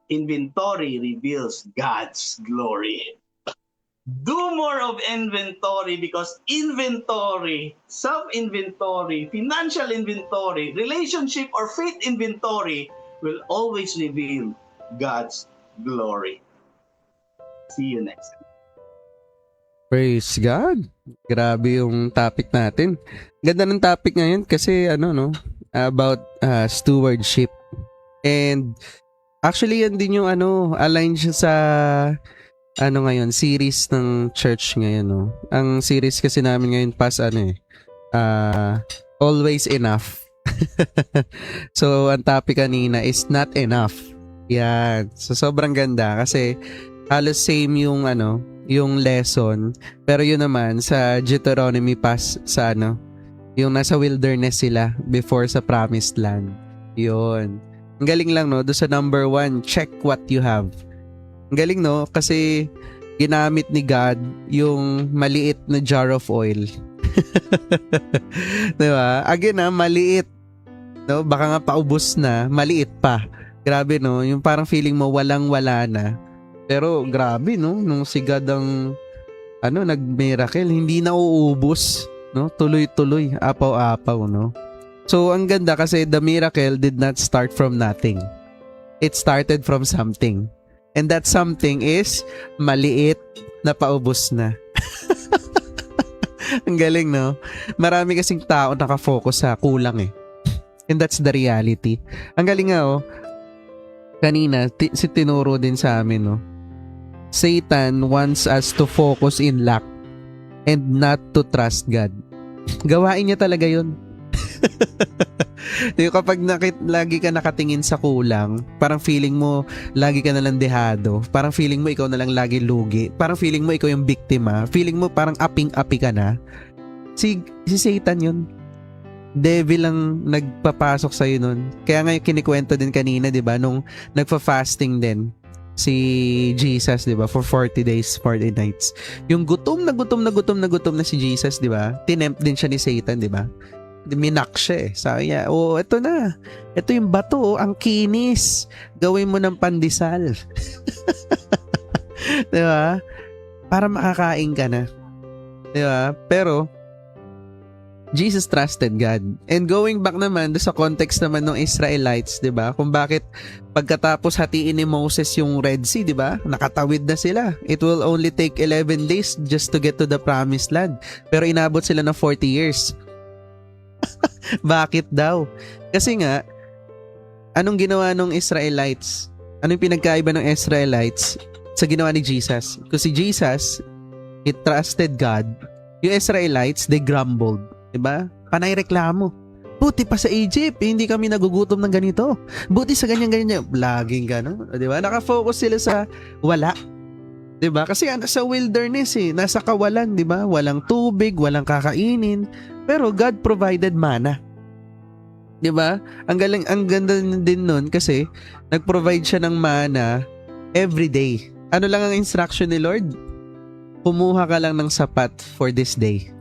reveals God's glory. Do more of inventory because inventory, self-inventory, financial inventory, relationship or faith inventory will always reveal God's glory. See you next time. Praise God. Grabe yung topic natin. Ganda ng topic ngayon kasi about stewardship. And actually yan din yung align siya sa ngayon, series ng church ngayon, no? Ang series kasi namin ngayon always enough. So, ang topic kanina is not enough. Yan. So, sobrang ganda kasi halos same yung yung lesson. Pero yun naman sa Deuteronomy yung nasa wilderness sila before sa promised land. Yun. Ang galing lang, no? Doon sa number 1, check what you have. Ang galing, no? Kasi ginamit ni God yung maliit na jar of oil. Diba? Again, maliit. No? Baka nga paubos na, maliit pa. Grabe, no? Yung parang feeling mo walang-wala na. Pero grabe, no? Nung si God ang nag-miracle, hindi na uubos. No? Tuloy-tuloy, apaw-apaw, no? So, ang ganda kasi the miracle did not start from nothing. It started from something. And that something is maliit na paubos na. Ang galing, no? Marami kasing tao nakafocus sa kulang eh. And that's the reality. Ang galing nga, kanina, si tinuro din sa amin, no? Satan wants us to focus in lack and not to trust God. Gawain niya talaga yun. Kapag lagi ka nakatingin sa kulang, parang feeling mo lagi ka nalang dehado, parang feeling mo ikaw nalang lagi lugi, parang feeling mo ikaw yung biktima, feeling mo parang aping-api ka na. Si Satan yun. Devil lang nagpapasok sa'yo nun. Kaya nga yung kinikwento din kanina, di ba, nung nagfa-fasting din si Jesus, di ba, for 40 days, 40 nights. Yung gutom na si Jesus, di ba, tinempt din siya ni Satan, di ba? Minak siya eh. Sabi niya, eto na. Ito yung bato, ang kinis. Gawin mo ng pandesal. Diba? Para makakain ka na. Diba? Pero, Jesus trusted God. And going back naman, sa context naman ng Israelites, diba? Kung bakit pagkatapos hatiin ni Moses yung Red Sea, diba? Nakatawid na sila. It will only take 11 days just to get to the promised land. Pero inabot sila ng 40 years. Bakit daw? Kasi nga, anong ginawa ng Israelites? Anong pinagkaiba ng Israelites sa ginawa ni Jesus? Kasi Jesus, he trusted God. Yung Israelites, they grumbled. Diba? Panay reklamo. Buti pa sa Egypt, hindi kami nagugutom ng ganito. Buti sa ganyan-ganyan. Laging gano'n. Diba? Nakafocus sila sa wala. Diba? Kasi sa wilderness nasa kawalan, diba? Walang tubig, walang kakainin. Pero God provided mana. 'Di ba? Ang ganda din nun kasi nag-provide siya ng mana every day. Ano lang ang instruction ni Lord? Kumuha ka lang ng sapat for this day.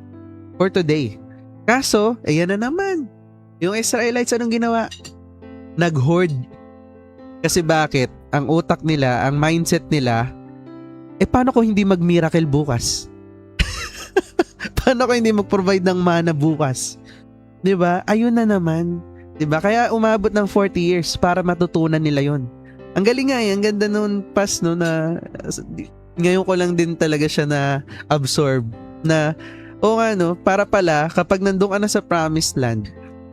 For today. Kaso, ayan na naman. Yung Israelites anong ginawa? Nag-hoard. Kasi bakit? Ang utak nila, ang mindset nila, paano kung hindi mag-miracle bukas? Paano ko hindi mag-provide ng mana bukas? 'Di ba? Ayun na naman. 'Di ba? Kaya umabot ng 40 years para matutunan nila 'yon. Ang galing nga ang ganda noon na ngayon ko lang din talaga siya na absorb na para pala kapag nandoon ka na sa promised land,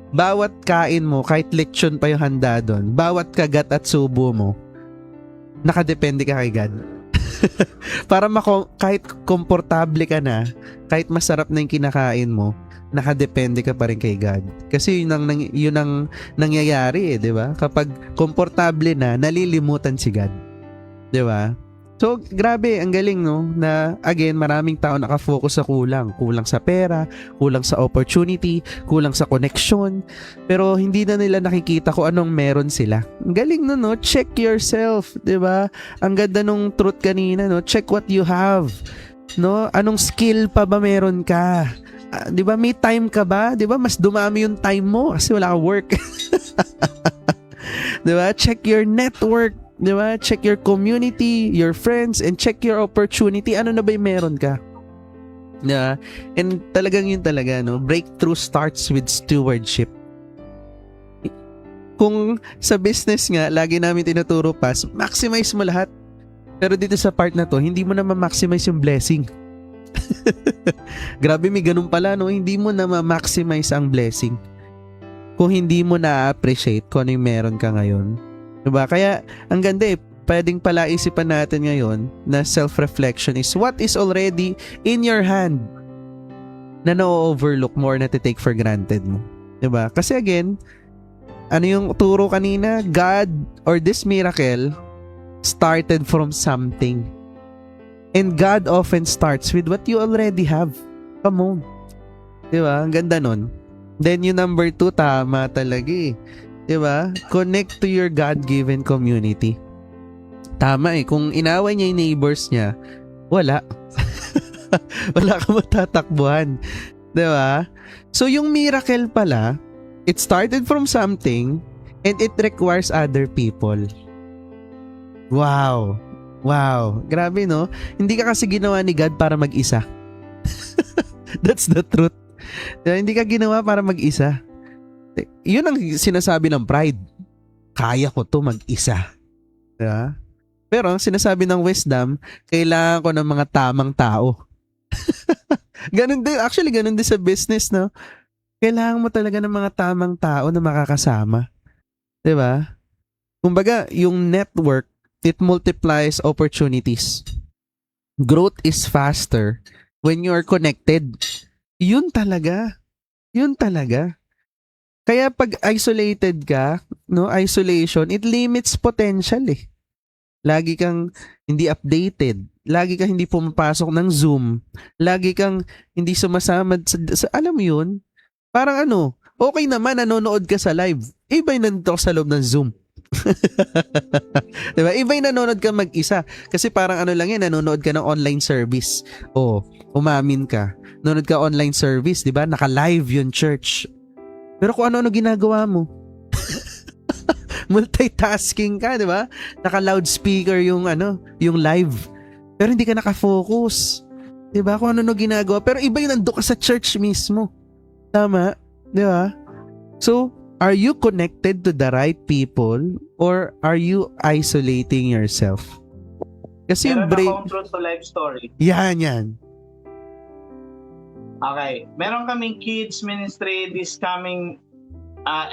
bawat kain mo, kahit leksyon pa yung handa doon, bawat kagat at subo mo, nakadepende ka kay God. Para kahit komportable ka na, kahit masarap na yung kinakain mo, nakadepende ka pa rin kay God. Kasi yun ang nangyayari, 'di ba? Kapag komportable na, nalilimutan si God. 'Di ba? So, grabe, ang galing, no? Na, again, maraming tao nakafocus sa kulang. Kulang sa pera, kulang sa opportunity, kulang sa connection. Pero hindi na nila nakikita kung anong meron sila. Ang galing, no? Check yourself, di ba? Ang ganda nung truth kanina, no? Check what you have. No? Anong skill pa ba meron ka? Di ba, may time ka ba? Di ba, mas dumami yung time mo kasi wala kang work. Di ba? Check your network. Di ba? Check your community, your friends, and check your opportunity. Ano na ba yung meron ka? Di ba? And talagang yun talaga, no? Breakthrough starts with stewardship. Kung sa business nga, lagi namin tinuturo pa, maximize mo lahat. Pero dito sa part na to, hindi mo na ma-maximize yung blessing. Grabe, may ganun pala, no? Hindi mo na ma-maximize ang blessing kung hindi mo na-appreciate kung ano yung meron ka ngayon. Diba? Kaya, ang ganda pwedeng pala isipan natin ngayon na self-reflection is what is already in your hand na na-overlook more na take for granted mo. Diba? Kasi again, ano yung turo kanina? God or this miracle started from something. And God often starts with what you already have. Come on. Diba? Ang ganda nun. Then yung number 2, tama talaga eh. Diba? Connect to your God-given community. Tama eh. Kung inaway niya yung neighbors niya, wala. Wala ka matatakbuhan. Diba? So yung miracle pala, it started from something and it requires other people. Wow. Wow. Grabe, no? Hindi ka kasi ginawa ni God para mag-isa. That's the truth. Diba? Hindi ka ginawa para mag-isa. Yun ang sinasabi ng pride. Kaya ko to mag-isa. Diba? Pero ang sinasabi ng wisdom, kailangan ko ng mga tamang tao. Ganun din, actually ganun din sa business, no? Kailangan mo talaga ng mga tamang tao na makakasama. Diba? Kumbaga, yung network, it multiplies opportunities. Growth is faster when you are connected. Yun talaga. Yun talaga. Kaya pag isolated ka, no, isolation, it limits potential eh. Lagi kang hindi updated. Lagi kang hindi pumapasok ng Zoom. Lagi kang hindi sumasama sa alam mo yun? Parang ano, okay naman, nanonood ka sa live. Iba yung nandito sa loob ng Zoom. Diba? Iba yung nanonood ka mag-isa. Kasi parang ano lang yan, nanonood ka ng online service. O, umamin ka. Nanonood ka online service, diba? Naka-live yung church. Pero kung ano-ano ginagawa mo. Multitasking ka, di ba? Naka-loudspeaker yung yung live. Pero hindi ka naka-focus. Di ba? Kung ano-ano ginagawa. Pero iba yung nando ka sa church mismo. Tama? Di ba? So, are you connected to the right people or are you isolating yourself? Kasi yung break... Meron akong truth to life story. Yan. Okay. Meron kaming kids ministry this coming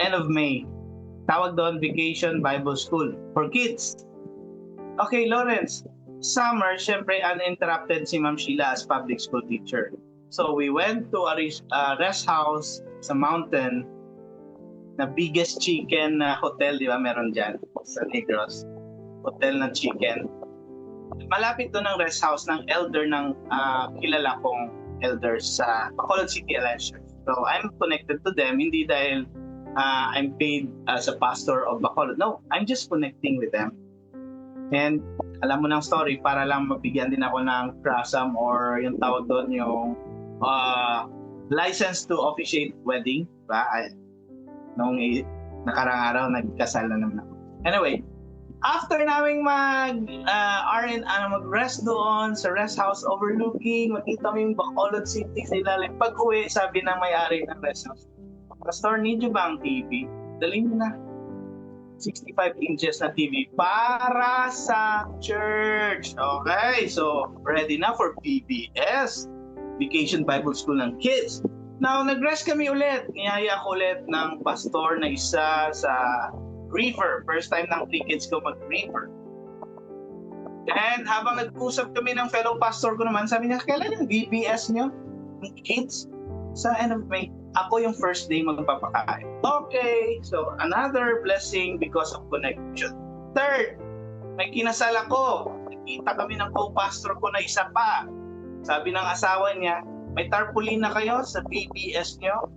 end of May. Tawag doon, Vacation Bible School for kids. Okay, Lawrence. Summer, syempre uninterrupted si Ma'am Sheila as public school teacher. So we went to a rest house sa mountain na biggest chicken hotel, di ba? Meron dyan sa Negros. Hotel na chicken. Malapit doon ang rest house ng elder ng kilala kong elders sa Bacolod City Alliance Church. So I'm connected to them, hindi dahil I'm paid as a pastor of Bacolod. No, I'm just connecting with them. And alam mo ng story, para lang mabigyan din ako ng krasam or yung tawag doon yung license to officiate wedding. Diba? Noong nakarang araw, nagkasal na naman ako. Anyway, after naming mag-rest doon sa rest house overlooking, makita mo yung Bacolod City sa ilalim. Pag-uwi, sabi ng may-ari ng rest house, Pastor, need you ba ang TV? Dalhin mo na. 65 inches na TV para sa church. Okay, so ready na for PBS, Vacation Bible School ng kids. Now, nag-rest kami ulit. Niyaya ko ulit ng pastor na isa sa River. First time ng 3 kids ko mag-River. And habang nag-usap kami ng fellow pastor ko naman, sabi niya, kailan yung VBS nyo? Kids? Sa end of May, ako yung first day magpapakain. Okay, so another blessing because of connection. Third, may kinasal ako. Nakita kami ng co-pastor ko na isa pa. Sabi ng asawa niya, may tarpaulin na kayo sa BBS nyo?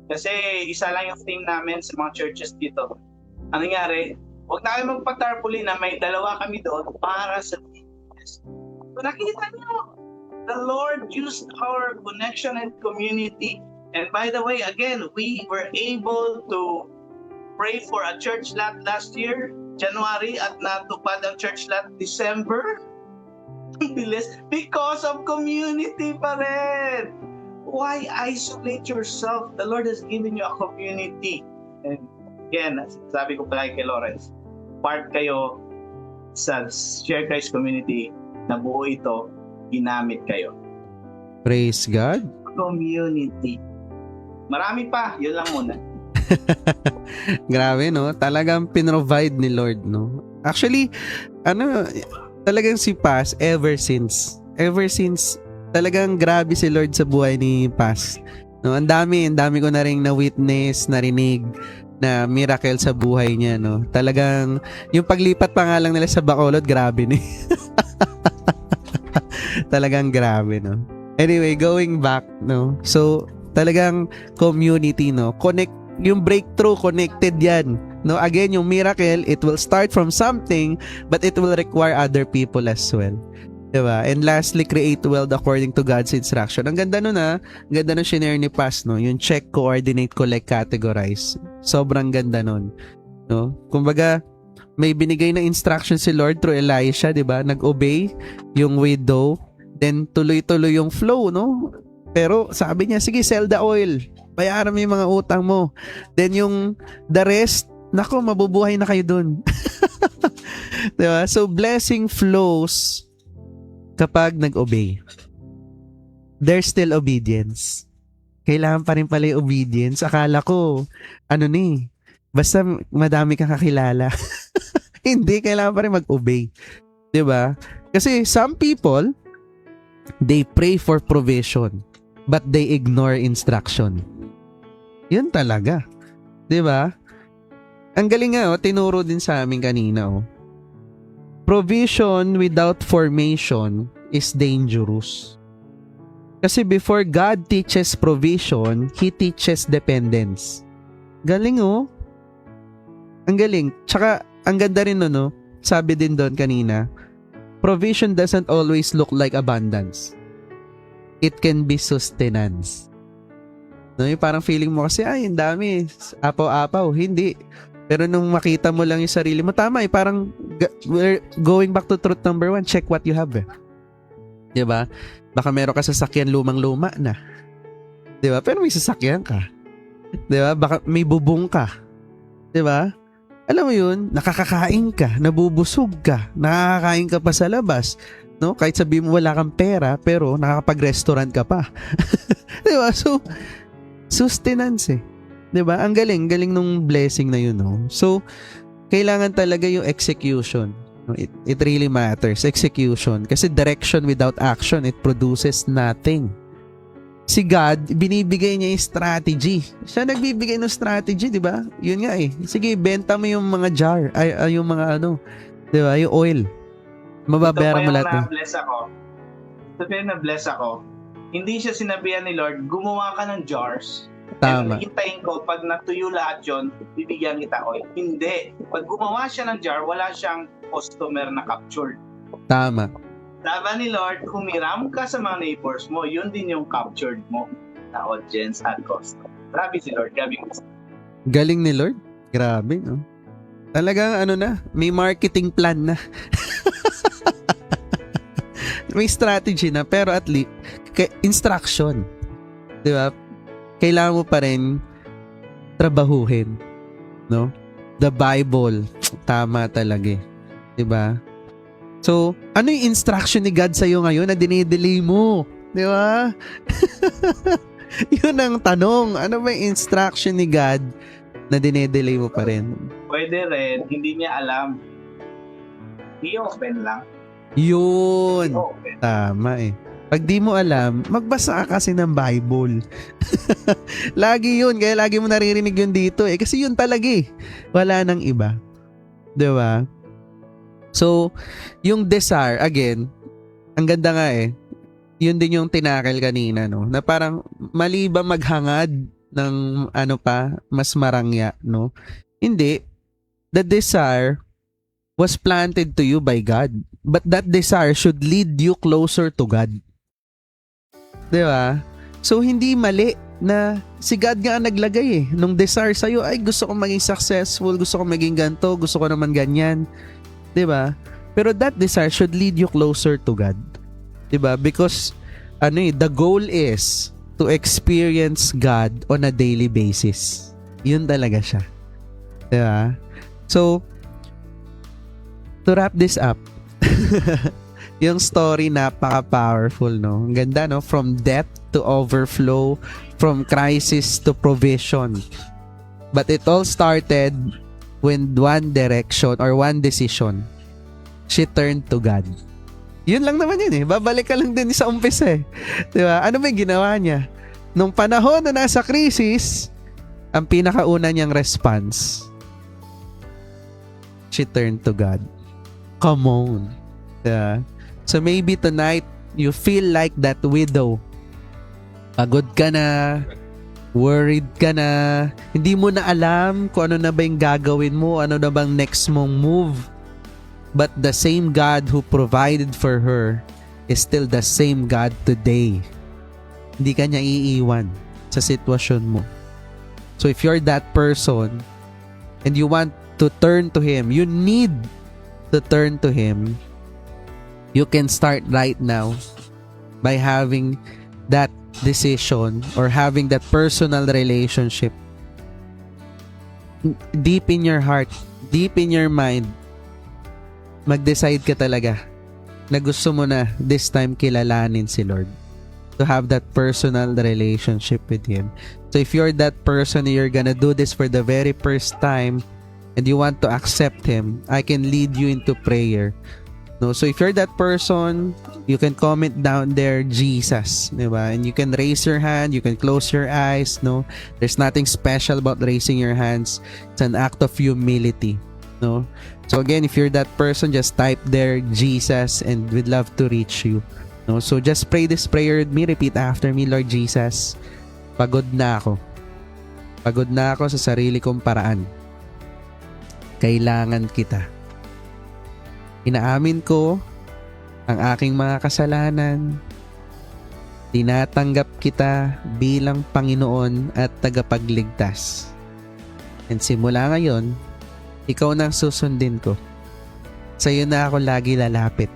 Kasi isa lang yung theme namin sa mga churches dito. Ano nangyari? Huwag na kayo magpa-tarpaulin na may dalawa kami doon para sa BBS. So nakita niyo, the Lord used our connection and community. And by the way, again, we were able to pray for a church lot last year, January, at natupad ang church lot December. Because of community pa rin. Why isolate yourself? The Lord has given you a community. And again, sabi ko pala kay Lawrence, part kayo sa Share Christ community na buo ito, ginamit kayo. Praise God. Community. Marami pa, yun lang muna. Grabe, no? Talagang pinrovide ni Lord, no? Actually, talagang si Paz, ever since, talagang grabe si Lord sa buhay ni Paz. No, ang dami ko na ring na-witness, narinig, na miracle sa buhay niya, no? Talagang, yung paglipat pa nga lang nila sa Bacolod, grabe, ni. Talagang grabe, no? Anyway, going back, no? So, talagang community, no? Yung breakthrough, connected yan. No, again, yung miracle, it will start from something, but it will require other people as well. Diba? And lastly, create wealth according to God's instruction. Ang ganda nun Ang ganda nun shinare ni Paz, no? Yung check, coordinate, collect, categorize. Sobrang ganda nun. No? Kumbaga, may binigay na instruction si Lord through Elisha, diba? Nag-obey yung widow, then tuloy-tuloy yung flow, no? Pero sabi niya, sige, sell the oil. Bayaran mo yung mga utang mo. Then yung the rest, nako, mabubuhay na kayo dun. Diba? So, blessing flows kapag nag-obey. There's still obedience. Kailangan pa rin pala yung obedience. Akala ko, basta madami kang kakilala. Hindi, kailangan pa rin mag-obey. Diba? Kasi some people, they pray for provision, but they ignore instruction. Yun talaga. 'Di ba? Ang galing nga, tinuro din sa amin kanina, Provision without formation is dangerous. Kasi before God teaches provision, He teaches dependence. Galing, Ang galing. Tsaka, ang ganda rin, sabi din doon kanina, provision doesn't always look like abundance. It can be sustenance. No, yung parang feeling mo kasi, ang dami, apaw-apaw. Hindi. Pero nung makita mo lang yung sarili mo, tama parang we're going back to truth number 1, check what you have. Diba? Baka meron ka sasakyan lumang-luma na. Diba? Pero may sasakyan ka. Diba? Baka may bubong ka. Diba? Alam mo yun, nakakakain ka, nabubusog ka, nakakakain ka pa sa labas. No? Kahit sabihin mo wala kang pera, pero nakakapag-restaurant ka pa. Diba? So, sustenance 'Di ba? Ang galing nung blessing na yun, So, kailangan talaga yung execution. It really matters, execution. Kasi direction without action, it produces nothing. Si God, binibigay niya yung strategy. Siya nagbibigay ng strategy, 'di ba? Yun nga Sige, benta mo yung mga jar, yung mga 'di ba? Yung oil. Mababayaran mo lahat. Na-bless ako. Na-bless ako. Hindi siya sinabihan ni Lord, gumawa ka ng jars. Tama. And hintayin ko, pag natuyo lahat yun, bibigyan kita oil. Hindi. Pag gumawa siya ng jar, wala siyang customer na captured. Tama. Sabi ni Lord, humiram ka sa mga neighbors mo, yun din yung captured mo na audience at customer. Grabe si Lord. Galing ni Lord. Grabe, Talagang may marketing plan na. May strategy na, pero at least, instruction. Di ba? Kailangan mo pa rin trabahuhin, no? The Bible, tama talaga, 'di ba? So, ano yung instruction ni God sa iyo ngayon na dinidelay mo, 'di ba? Yun ang tanong, ano ba yung instruction ni God na dinidelay mo pa rin? Pwede rin, hindi niya alam. I-open lang. Yun. I-open. Tama Pag di mo alam, magbasa ka kasi ng Bible. Lagi yun, kaya lagi mo naririnig yun dito eh. Kasi yun talaga eh. Wala nang iba. Diba? So, yung desire, again, ang ganda nga eh. Yun din yung tinakil kanina, no? Na parang mali ba maghangad ng ano pa, mas marangya, no? Hindi. The desire was planted to you by God. But that desire should lead you closer to God. Diba? So, hindi mali na si God nga ang naglagay eh. Nung desire sa'yo, ay gusto ko maging successful, gusto ko maging ganito, gusto ko naman ganyan. Diba? Pero that desire should lead you closer to God. Diba? Because, the goal is to experience God on a daily basis. Yun talaga siya. Diba? So, to wrap this up, yung story napaka-powerful, no? Ang ganda, no? From death to overflow, from crisis to provision. But it all started when one direction or one decision. She turned to God. Yun lang naman yun eh. Babalik ka lang din sa umpisa eh. Diba? Ano ba yung ginawa niya? Nung panahon na nasa crisis, ang pinakauna niyang response, she turned to God. Come on. Diba? So maybe tonight, you feel like that widow. Pagod ka na, worried ka na, hindi mo na alam kung ano na ba yung gagawin mo, ano na bang next mong move. But the same God who provided for her is still the same God today. Hindi ka niya iiwan sa sitwasyon mo. So if you're that person and you want to turn to Him, you need to turn to Him. You can start right now by having that decision or having that personal relationship deep in your heart, deep in your mind. Mag-decide ka talaga na gusto mo na this time kilalanin si Lord, to have that personal relationship with Him. So if you're that person, you're gonna do this for the very first time and you want to accept Him, I can lead you into prayer. No, so if you're that person, you can comment down there Jesus, diba? And you can raise your hand, you can close your eyes, no? There's nothing special about raising your hands. It's an act of humility, no? So again, if you're that person, just type there Jesus and we'd love to reach you. No? So just pray this prayer with me, repeat after me. Lord Jesus, pagod na ako. Pagod na ako sa sarili kong paraan. Kailangan kita. Inaamin ko ang aking mga kasalanan. Tinatanggap kita bilang Panginoon at tagapagligtas. And simula ngayon, ikaw na ang susundin ko. Sa iyo na ako lagi lalapit.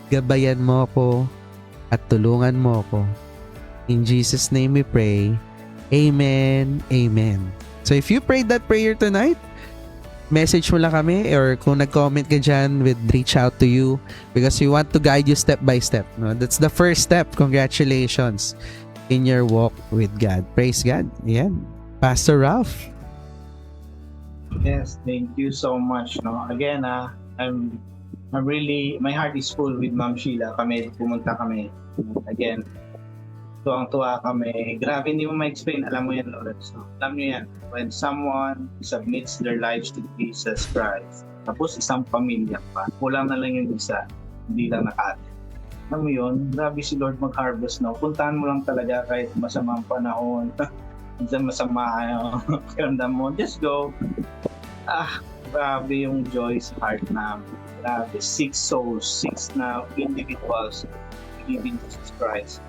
Gabayan mo ako at tulungan mo ako. In Jesus' name we pray. Amen. Amen. So if you prayed that prayer tonight, message mo lang kami, or kung nag-comment ka dyan, we'd reach out to you because we want to guide you step by step. No? That's the first step. Congratulations in your walk with God. Praise God. Yan. Pastor Ralph. Yes, thank you so much. No, again, I'm really, my heart is full with Ma'am Sheila. Pumunta kami. Again, tuwang-tuwa kami. Grabe, hindi mo ma-explain. Alam mo yan, Lord. So, alam nyo yan. When someone submits their lives to Jesus Christ, tapos isang pamilya pa, kulang na lang yung isa, hindi lang nakati. Alam mo yun, grabe si Lord mag-harvest, no? Puntahan mo lang talaga kahit masamang panahon, masama, kiramdam mo, just go. Grabe yung joy sa heart namin. Grabe, 6 souls, 6 na individuals believe in Jesus Christ.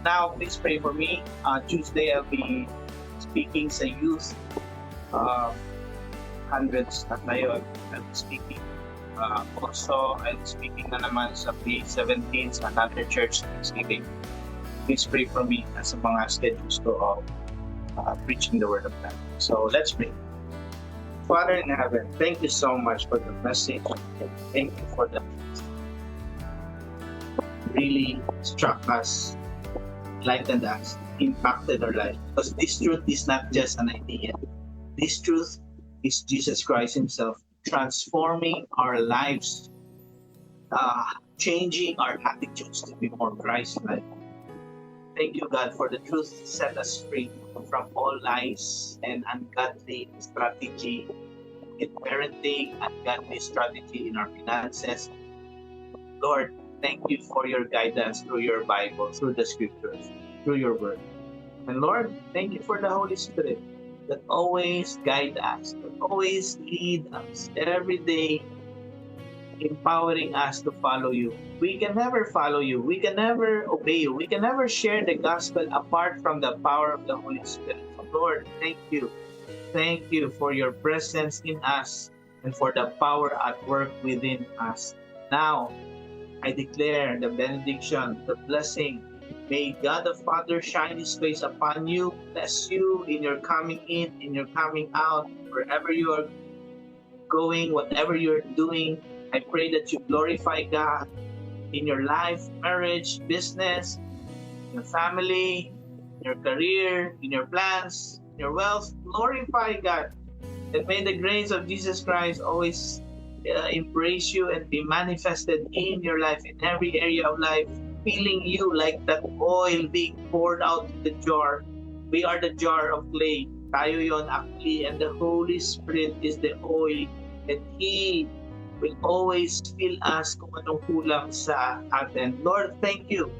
Now, please pray for me. Tuesday, I'll be speaking sa youth. Hundreds na ngayon. I'll be speaking. Also, I'll be speaking na naman sa May 17 sa another church Thanksgiving. Please pray for me sa mga schedules ko of preaching the Word of God. So, let's pray. Father in heaven, thank you so much for the message. Thank you for the really struck us, lightened us, impacted our life. Because this truth is not just an idea. This truth is Jesus Christ Himself transforming our lives changing our attitudes to be more Christ-like. Thank you, God, for the truth set us free from all lies and ungodly strategy in parenting, ungodly strategy in our finances. Lord, thank you for your guidance through your Bible, through the scriptures, through your word. And Lord, thank you for the Holy Spirit that always guide us, that always lead us every day, empowering us to follow you. We can never follow you. We can never obey you. We can never share the gospel apart from the power of the Holy Spirit. Lord, thank you. Thank you for your presence in us and for the power at work within us. Now, I declare the benediction, the blessing. May God the Father shine His face upon you, bless you in your coming in your coming out, wherever you are going, whatever you're doing. I pray that you glorify God in your life, marriage, business, your family, your career, in your plans, your wealth. Glorify God. And may the grace of Jesus Christ always embrace you and be manifested in your life, in every area of life, feeling you like that oil being poured out of the jar. We are the jar of clay. Tayo yon actually, and the Holy Spirit is the oil, and He will always fill us kung anong kulang sa atin. Lord, thank you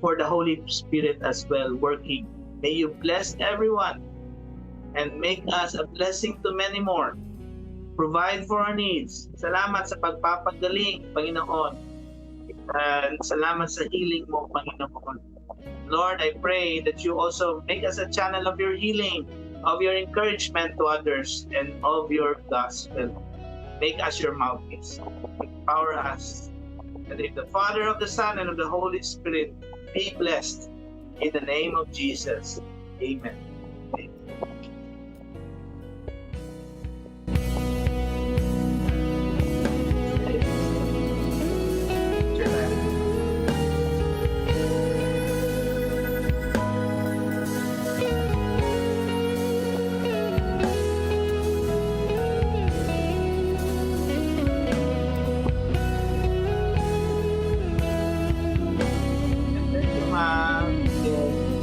for the Holy Spirit as well working. May you bless everyone and make us a blessing to many more. Provide for our needs. Salamat sa pagpapagaling, Panginoon. And salamat sa healing mo, Panginoon. Lord, I pray that you also make us a channel of your healing, of your encouragement to others, and of your gospel. Make us your mouthpiece. Empower us. And in the Father, of the Son, and of the Holy Spirit, be blessed. In the name of Jesus. Amen.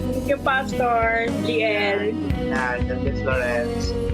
Thank you, Pastor GL. Lawrence.